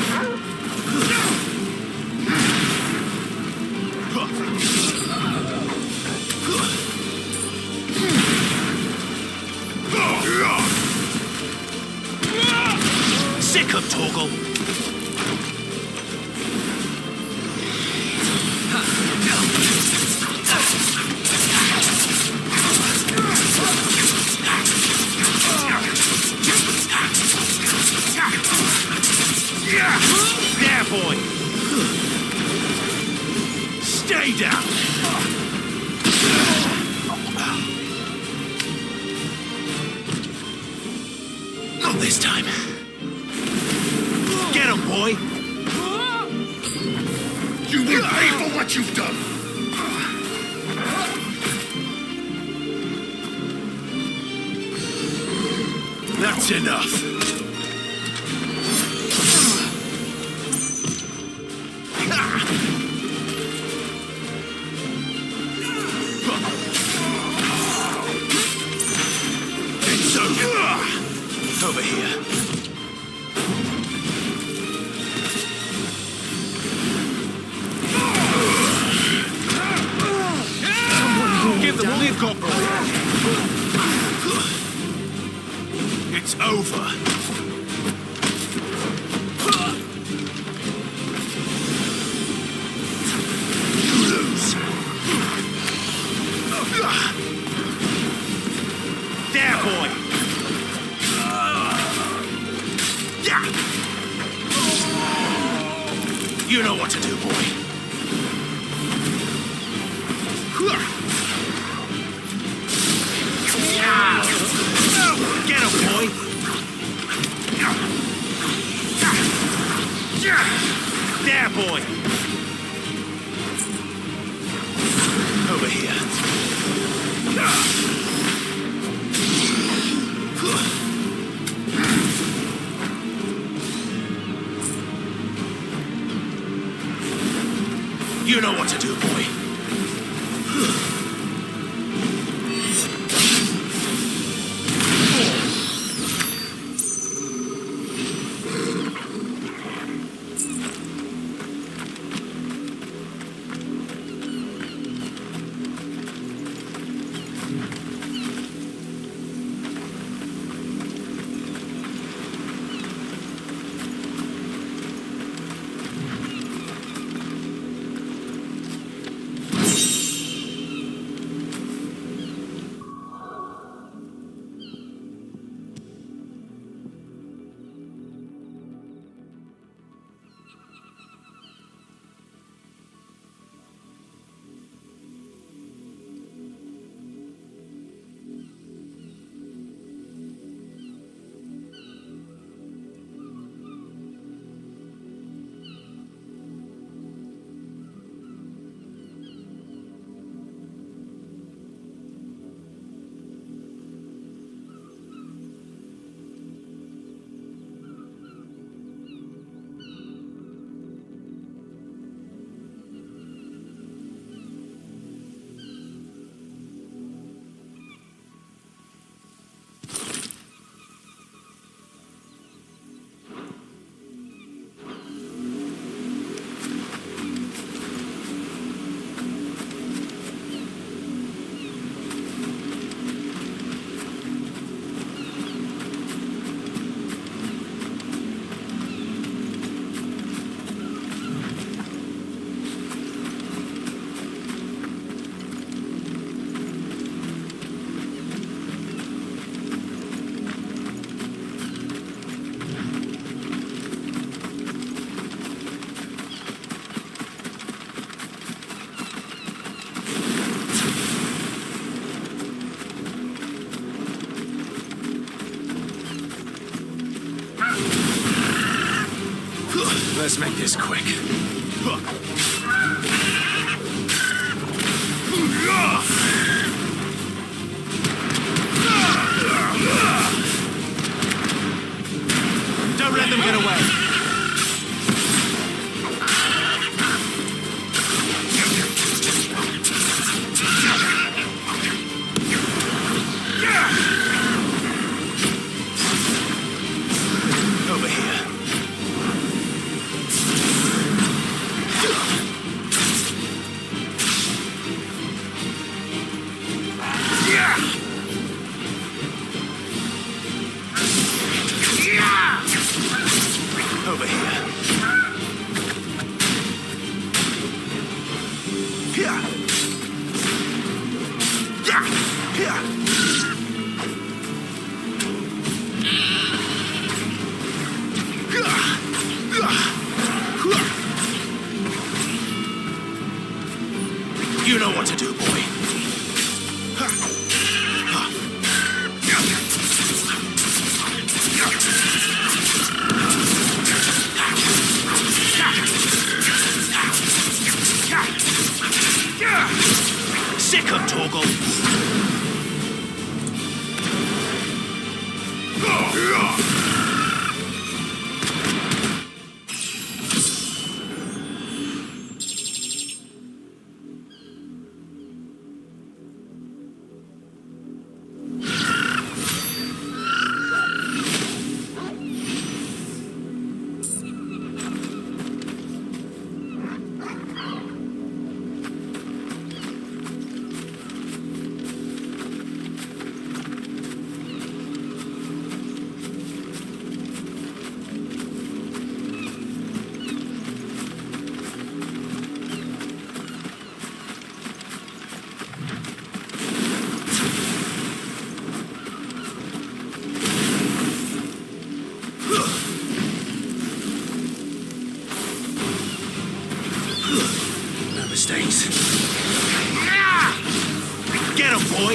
Sick of Torgal. There, boy. Stay down. Not this time. Get him, boy.
You will pay for what you've done.
That's enough. It's over here. Give them all you've got, bro. It's over. You lose. There, boy. You know what to do, boy. Get him, boy! There, boy! Over here. You know what to do, boy. Let's make this quick. Don't let them get away. Over here. Over here. Here. Here. You know what to do, boy. Sick of Torgal. Get him, boy!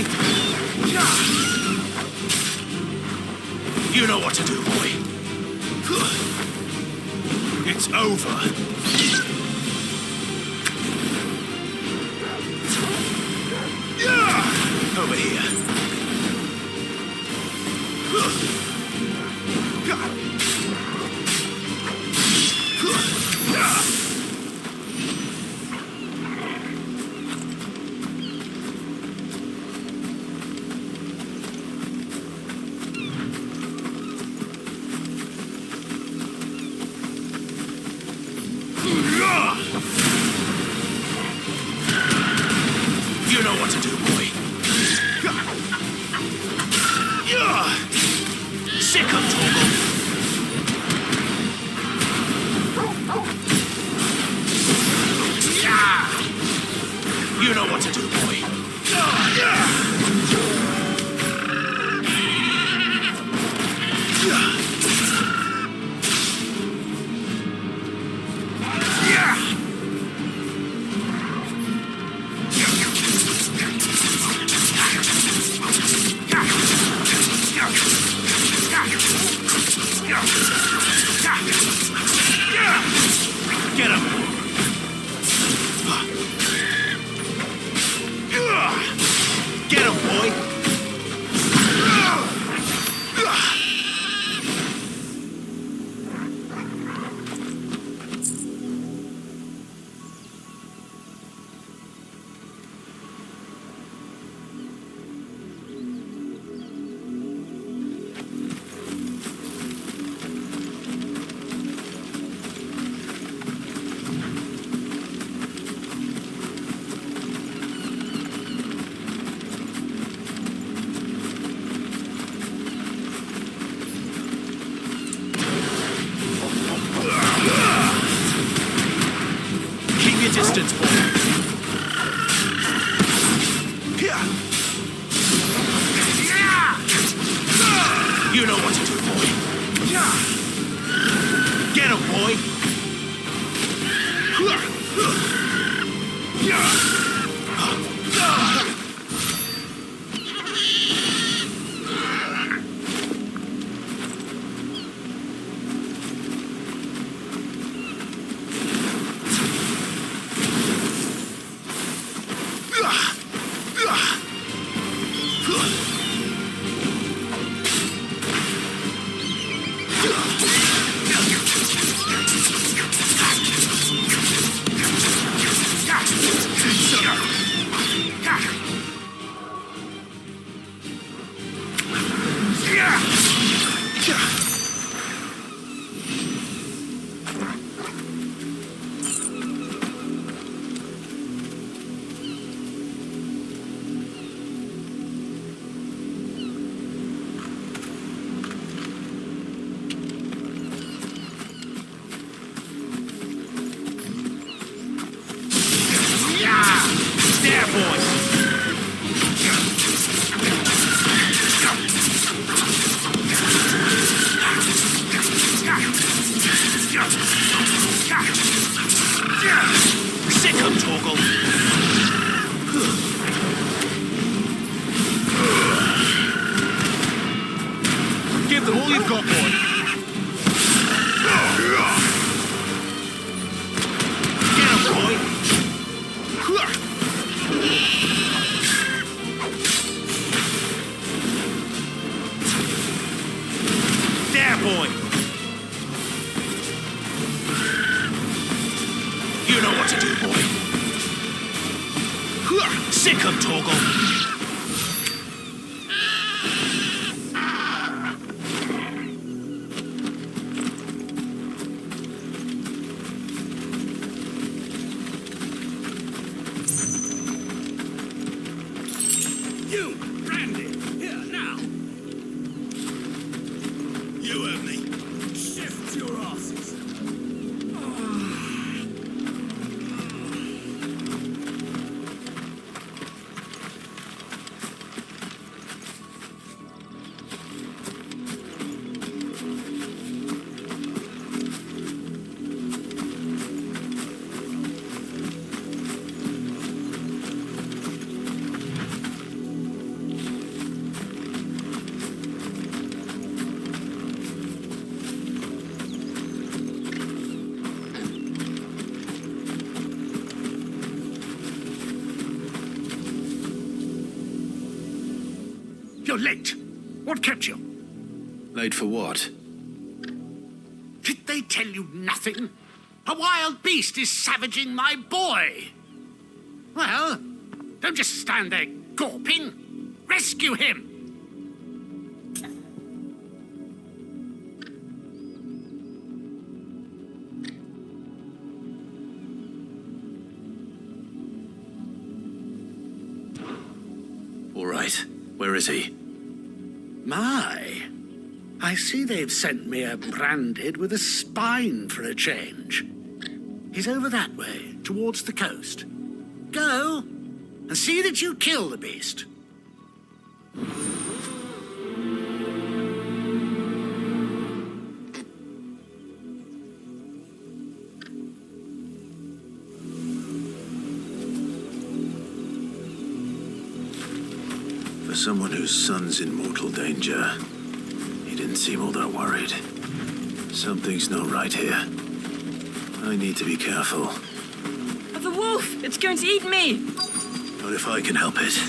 You know what to do, boy. It's over. Over here. You know what to do, boy. Sick of Torgal. You know what to do, boy. Get him! Get him, boy! Distance, boy. You know what to do, boy. Get him, boy. There, boys! Sick of Torgal! Give them all you've got, boy! Get him, boy! boy. You know what to do, boy. Sick him, Torgal.
You, Randy, here, now. You owe me. Shift your asses. You're late. What kept you?
Late for what?
Did they tell you nothing? A wild beast is savaging my boy. Well, don't just stand there gawping. Rescue him.
All right. Where is he?
My, I see they've sent me a branded with a spine for a change. He's over that way, towards the coast. Go, and see that you kill the beast.
For someone whose son's in mortal danger, he didn't seem all that worried. Something's not right here. I need to be careful.
The wolf! It's going to eat me!
Not if I can help it.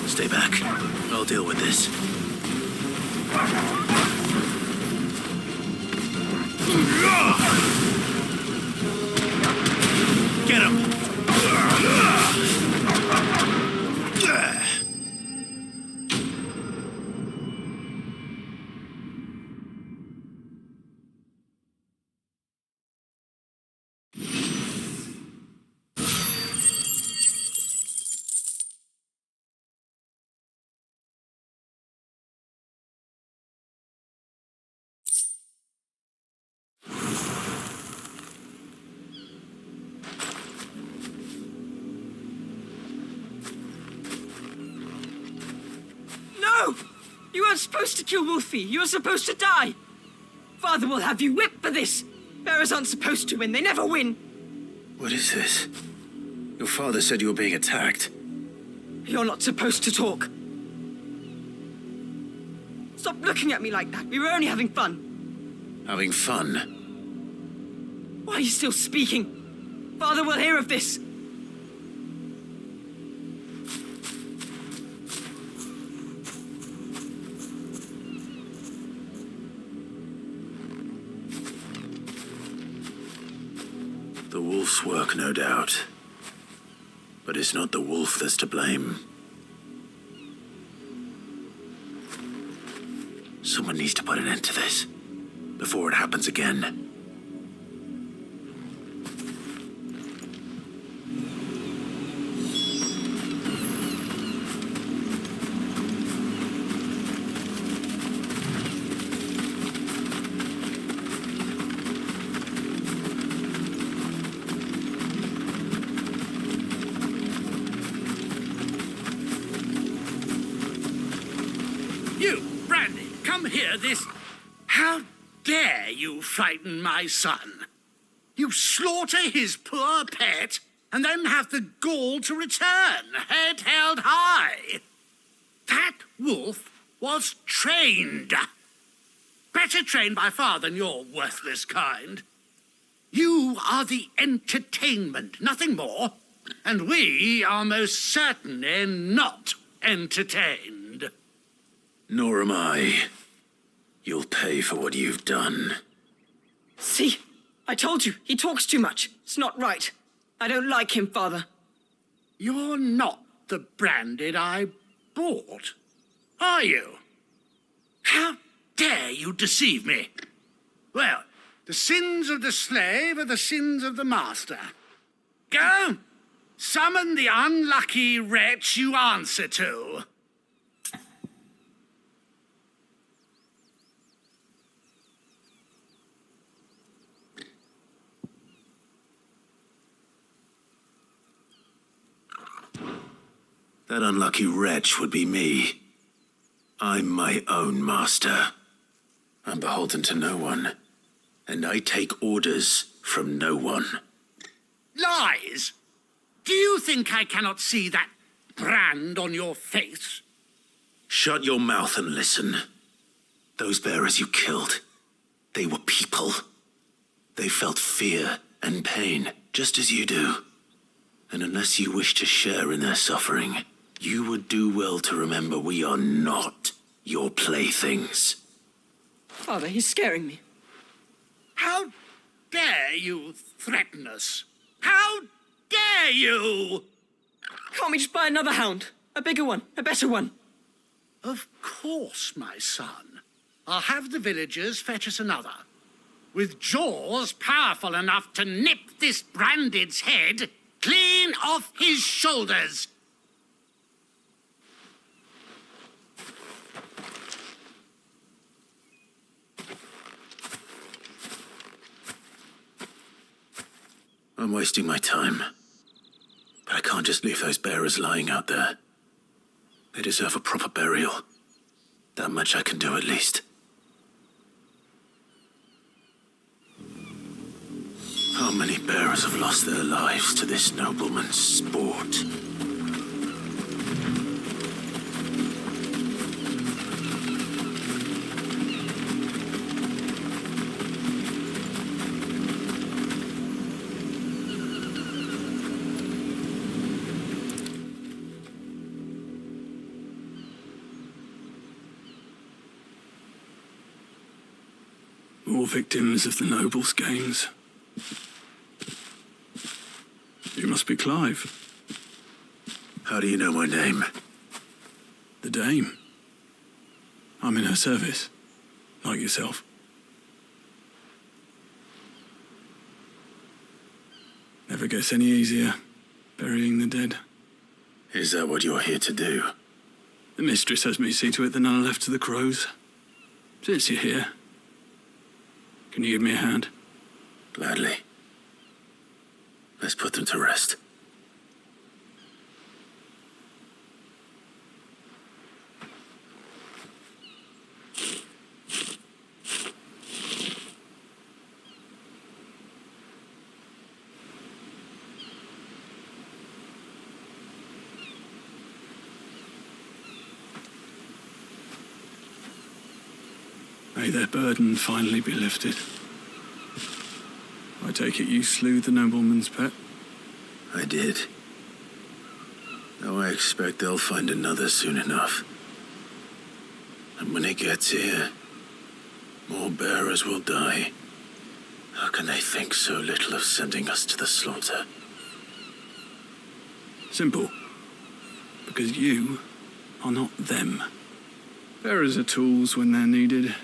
Stay back. I'll deal with this.
Get him!
No! You weren't supposed to kill Wolfie. You were supposed to die. Father will have you whipped for this. Bearers aren't supposed to win. They never win.
What is this? Your father said you were being attacked.
You're not supposed to talk. Stop looking at me like that. We were only having fun.
Having fun?
Why are you still speaking? Father will hear of this.
The wolf's work, no doubt. But it's not the wolf that's to blame. Someone needs to put an end to this before it happens again.
You, Brandy, come here this... How dare you frighten my son? You slaughter his poor pet? and then have the gall to return, head held high. That wolf was trained. Better trained by far than your worthless kind. You are the entertainment, nothing more. And we are most certainly not entertained.
Nor am I. You'll pay for what you've done.
See? I told you, he talks too much. It's not right. I don't like him, Father.
You're not the branded I bought, are you? How dare you deceive me? Well, the sins of the slave are the sins of the master. Go, summon the unlucky wretch you answer to.
That unlucky wretch would be me. I'm my own master. I'm beholden to no one, and I take orders from no one.
Lies! Do you think I cannot see that brand on your face?
Shut your mouth and listen. Those bearers you killed, they were people. They felt fear and pain, just as you do. And unless you wish to share in their suffering, you would do well to remember we are not your playthings.
Father, he's scaring me.
How dare you threaten us? How dare you?
Can't we just buy another hound? A bigger one, a better one.
Of course, my son. I'll have the villagers fetch us another. With jaws powerful enough to nip this branded's head clean off his shoulders.
I'm wasting my time. But I can't just leave those bearers lying out there. They deserve a proper burial. That much I can do at least. How many bearers have lost their lives to this nobleman's sport?
More victims of the nobles' games. You must be Clive.
How do you know my name?
The Dame. I'm in her service, like yourself. Never gets any easier, burying the dead.
Is that what you're here to do?
The mistress has me see to it that none are left to the crows. Since you're here, can you give me a hand?
Gladly. Let's put them to rest.
May their burden finally be lifted. I take it you slew the nobleman's pet?
I did. Though I expect they'll find another soon enough. And when it gets here, more bearers will die. How can they think so little of sending us to the slaughter?
Simple. Because you are not them. Bearers are tools when they're needed,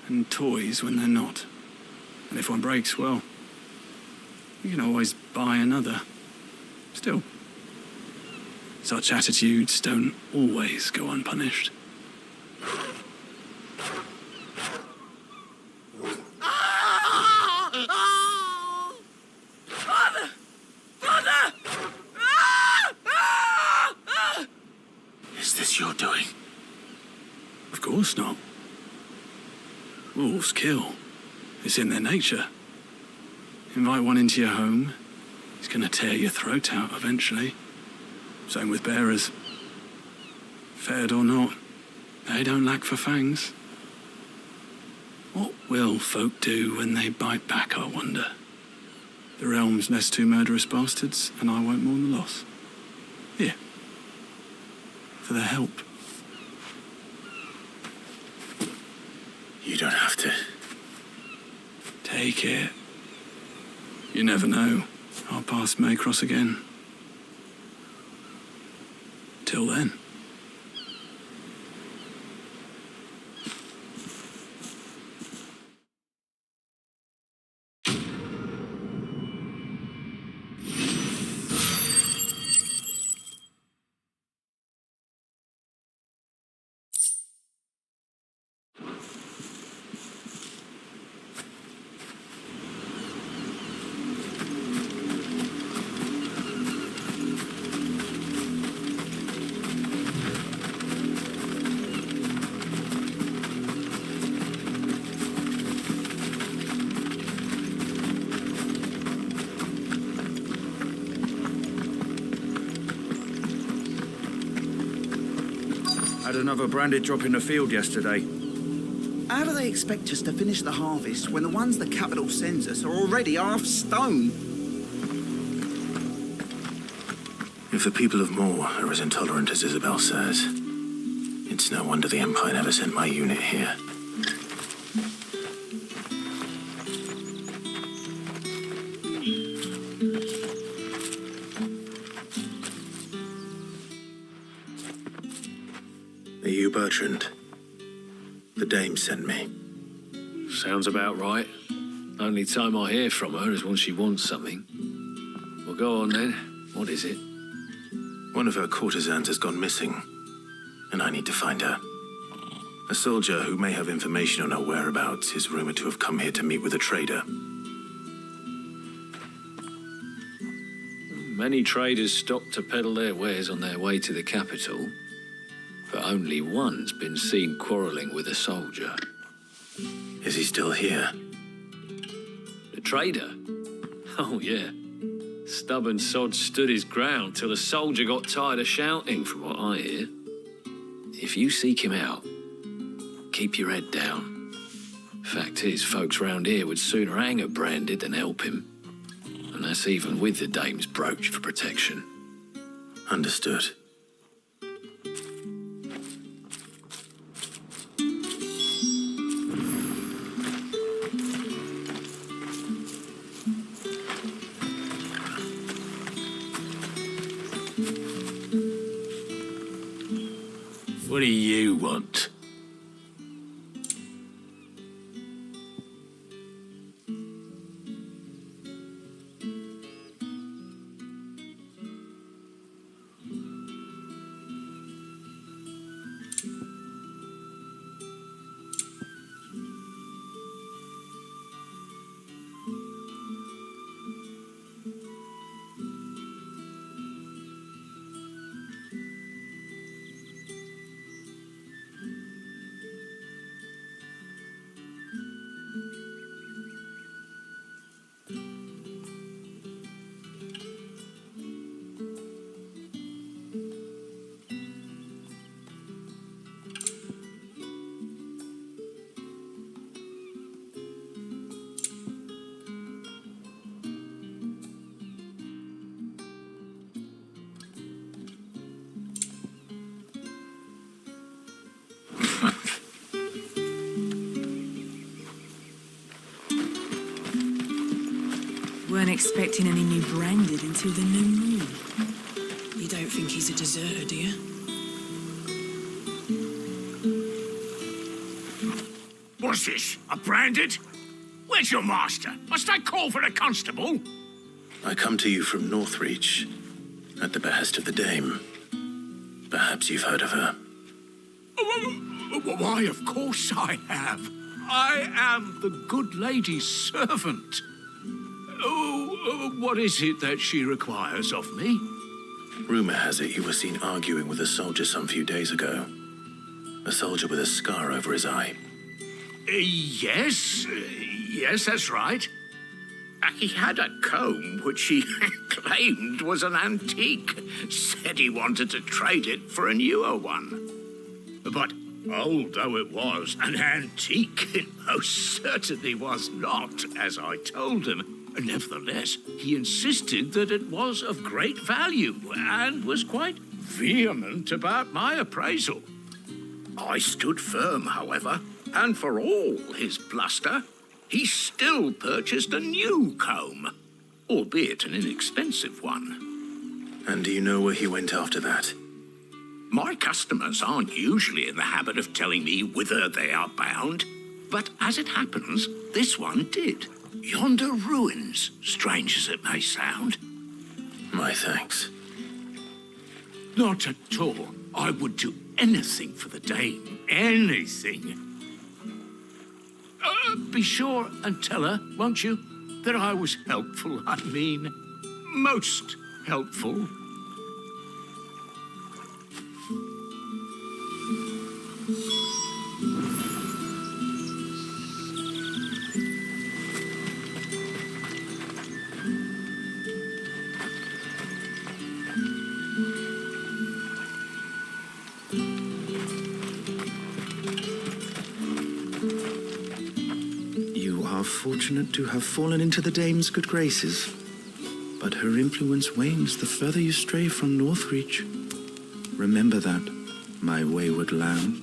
and toys when they're not. And if one breaks, well, you can always buy another. Still, such attitudes don't always go unpunished.
Father! Father!
Is this your doing?
Of course not. Wolves kill. It's in their nature. Invite one into your home, He's gonna tear your throat out eventually. Same with bearers. Fed or not, they don't lack for fangs. What will folk do when they bite back, I wonder? The realm's less two murderous bastards, and I won't mourn the loss. Here. For their help.
You don't have to.
Take it. You never know. Our paths may cross again. Till then.
Had another branded drop in the field yesterday.
How do they expect us to finish the harvest when the ones the capital sends us are already half stone?
If the people of Moor are as intolerant as Isabel says, it's no wonder the Empire never sent my unit here. Are you Bertrand? The dame sent me.
Sounds about right. Only time I hear from her is when she wants something. Well, go on then. What is it?
One of her courtesans has gone missing, and I need to find her. A soldier who may have information on her whereabouts is rumored to have come here to meet with a trader.
Many traders stop to peddle their wares on their way to the capital, but only one's been seen quarrelling with a soldier.
Is he still here?
The trader? Oh, yeah. Stubborn sod stood his ground till the soldier got tired of shouting, from what I hear. If you seek him out, keep your head down. Fact is, folks round here would sooner hang a branded than help him. And that's even with the dame's brooch for protection.
Understood.
What do you want?
Weren't expecting any new branded until the new moon.
You don't think he's a deserter, do you?
What's this? A branded? Where's your master? Must I call for a constable?
I come to you from Northreach, at the behest of the dame. Perhaps you've heard of her.
Why, of course I have. I am the good lady's servant. What is it that she requires of me?
Rumor has it you were seen arguing with a soldier some few days ago. A soldier with a scar over his eye.
Yes, that's right. He had a comb which he claimed was an antique. Said he wanted to trade it for a newer one. But old though it was, an antique it most certainly was not, as I told him. Nevertheless, he insisted that it was of great value and was quite vehement about my appraisal. I stood firm, however, and for all his bluster, he still purchased a new comb, albeit an inexpensive one.
And do you know where he went after that?
My customers aren't usually in the habit of telling me whither they are bound, but as it happens, this one did. Yonder ruins, strange as it may sound.
My thanks.
Not at all. I would do anything for the dame. Anything. Be sure and tell her, won't you, that I was helpful. I mean, most helpful.
Fortunate to have fallen into the dame's good graces, but her influence wanes the further you stray from Northreach. Remember that, my wayward lamb.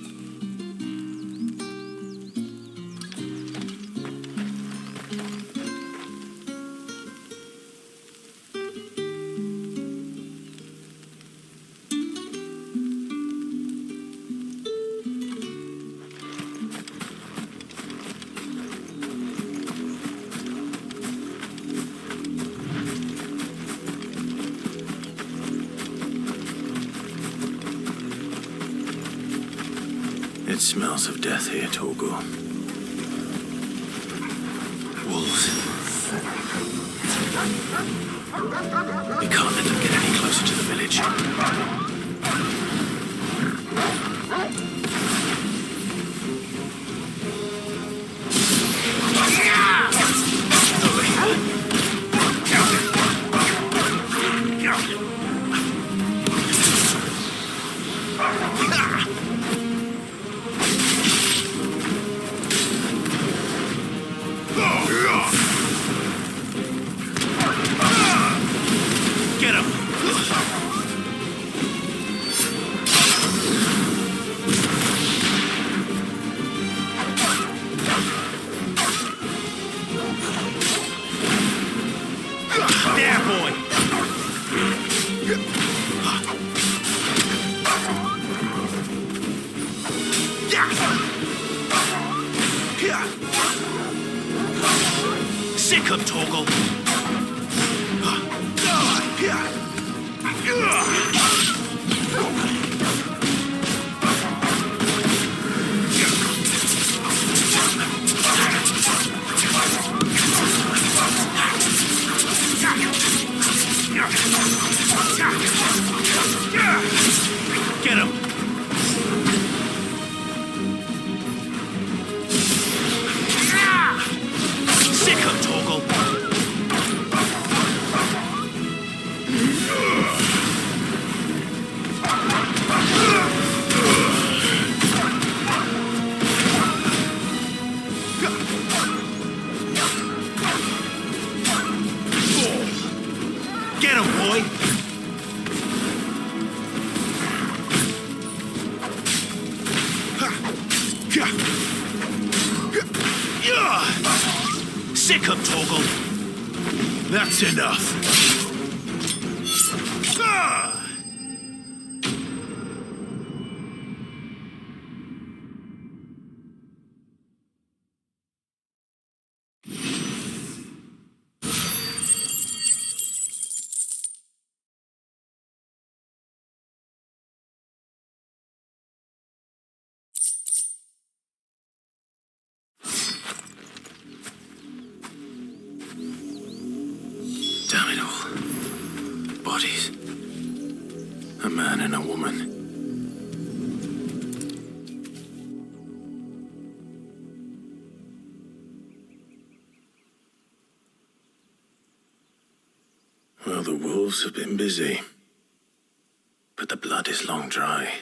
It smells of death here, Torgor. Wolves. We can't let them get any closer to the village.
Sick of Torgal. Get him! Sick of Torgal. Get him, boy! Sick of Torgal. That's enough.
Damn it all. Bodies. A man and a woman. Well, Well, the wolves have been busy. But the blood is long dry.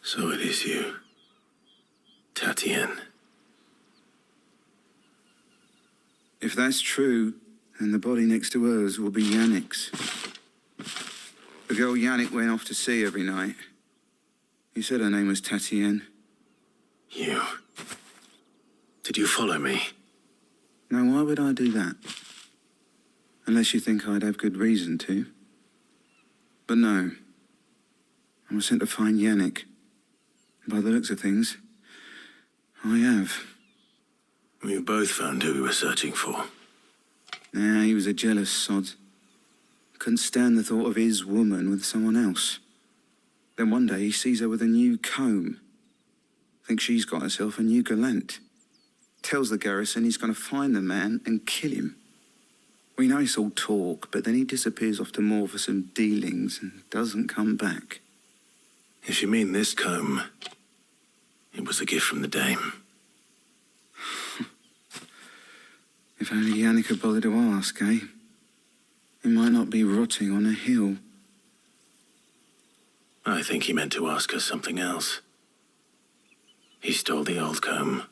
So it is you, Tatienne.
If that's true, then the body next to hers will be Yannick's. The girl Yannick went off to see every night. He said her name was Tatienne.
You... Did you follow me?
Now, why would I do that? Unless you think I'd have good reason to. But no. I was sent to find Yannick. By the looks of things, I have.
We both found who we were searching for.
Nah, he was a jealous sod. Couldn't stand the thought of his woman with someone else. Then one day he sees her with a new comb. Thinks she's got herself a new gallant. Tells the garrison he's going to find the man and kill him. We know it's all talk, but then he disappears off to more for some dealings and doesn't come back.
If you mean this comb, it was a gift from the dame.
If only Yannick had bothered to ask, eh? He might not be rotting on a hill.
I think he meant to ask her something else. He stole the old comb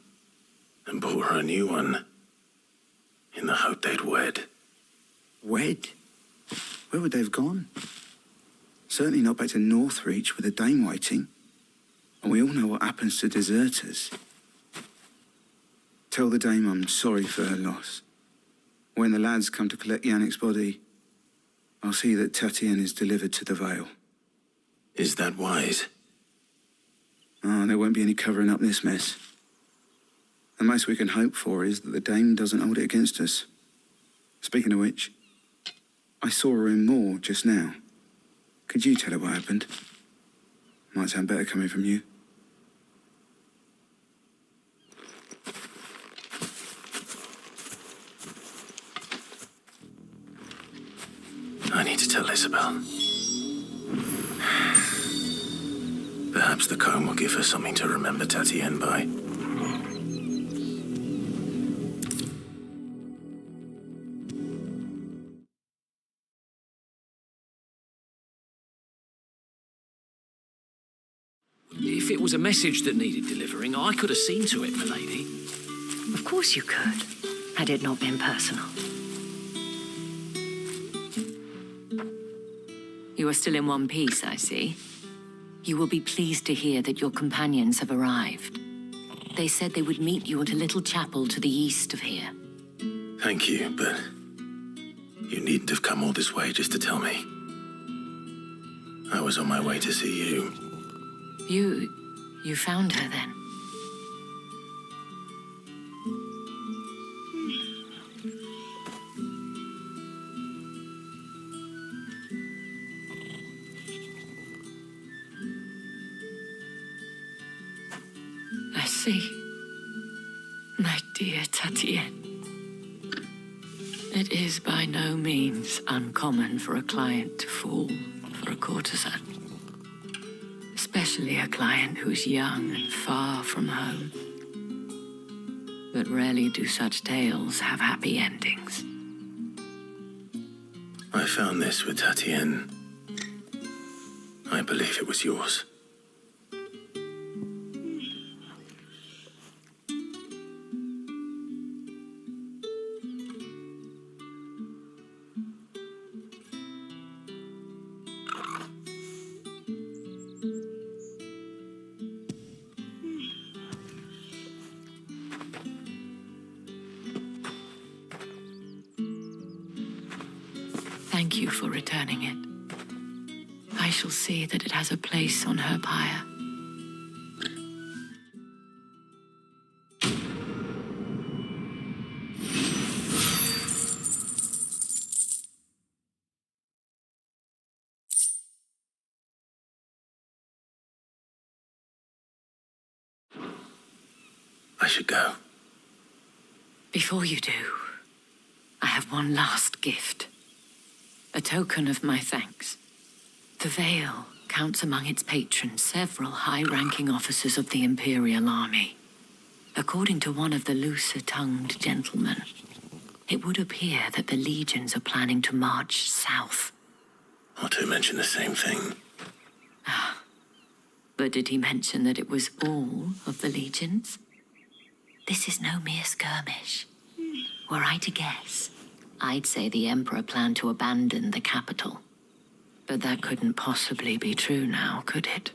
and bought her a new one in the hope they'd wed.
Wed? Where would they have gone? Certainly not back to Northreach with a dame waiting. And we all know what happens to deserters. Tell the dame I'm sorry for her loss. When the lads come to collect Yannick's body, I'll see that Tatienne is delivered to the Vale.
Is that wise?
Oh, there won't be any covering up this mess. The most we can hope for is that the dame doesn't hold it against us. Speaking of which, I saw her in Moor just now. Could you tell her what happened? Might sound better coming from you.
I need to tell Isabel. Perhaps the comb will give her something to remember Tatienne by.
If it was a message that needed delivering, I could have seen to it, milady.
Of course you could, had it not been personal. You are still in one piece, I see. You will be pleased to hear that your companions have arrived. They said they would meet you at a little chapel to the east of here.
Thank you, but you needn't have come all this way just to tell me. I was on my way to see you.
You found her then? I see. My dear Tatienne. It is by no means uncommon for a client to fall for a courtesan. Especially a client who's young and far from home. But rarely do such tales have happy endings.
I found this with Tatienne. I believe it was yours.
Thank you for returning it. I shall see that it has a place on her pyre.
I should go.
Before you do, I have one last gift. A token of my thanks. The veil counts among its patrons several high-ranking officers of the Imperial Army. According to one of the looser-tongued gentlemen, it would appear that the legions are planning to march south.
Or to mention the same thing.
But did he mention that it was all of the legions? This is no mere skirmish. Were I to guess, I'd say the Emperor planned to abandon the capital. But that couldn't possibly be true now, could it?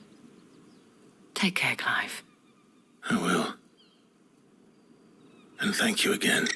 Take care, Clive.
I will. And thank you again.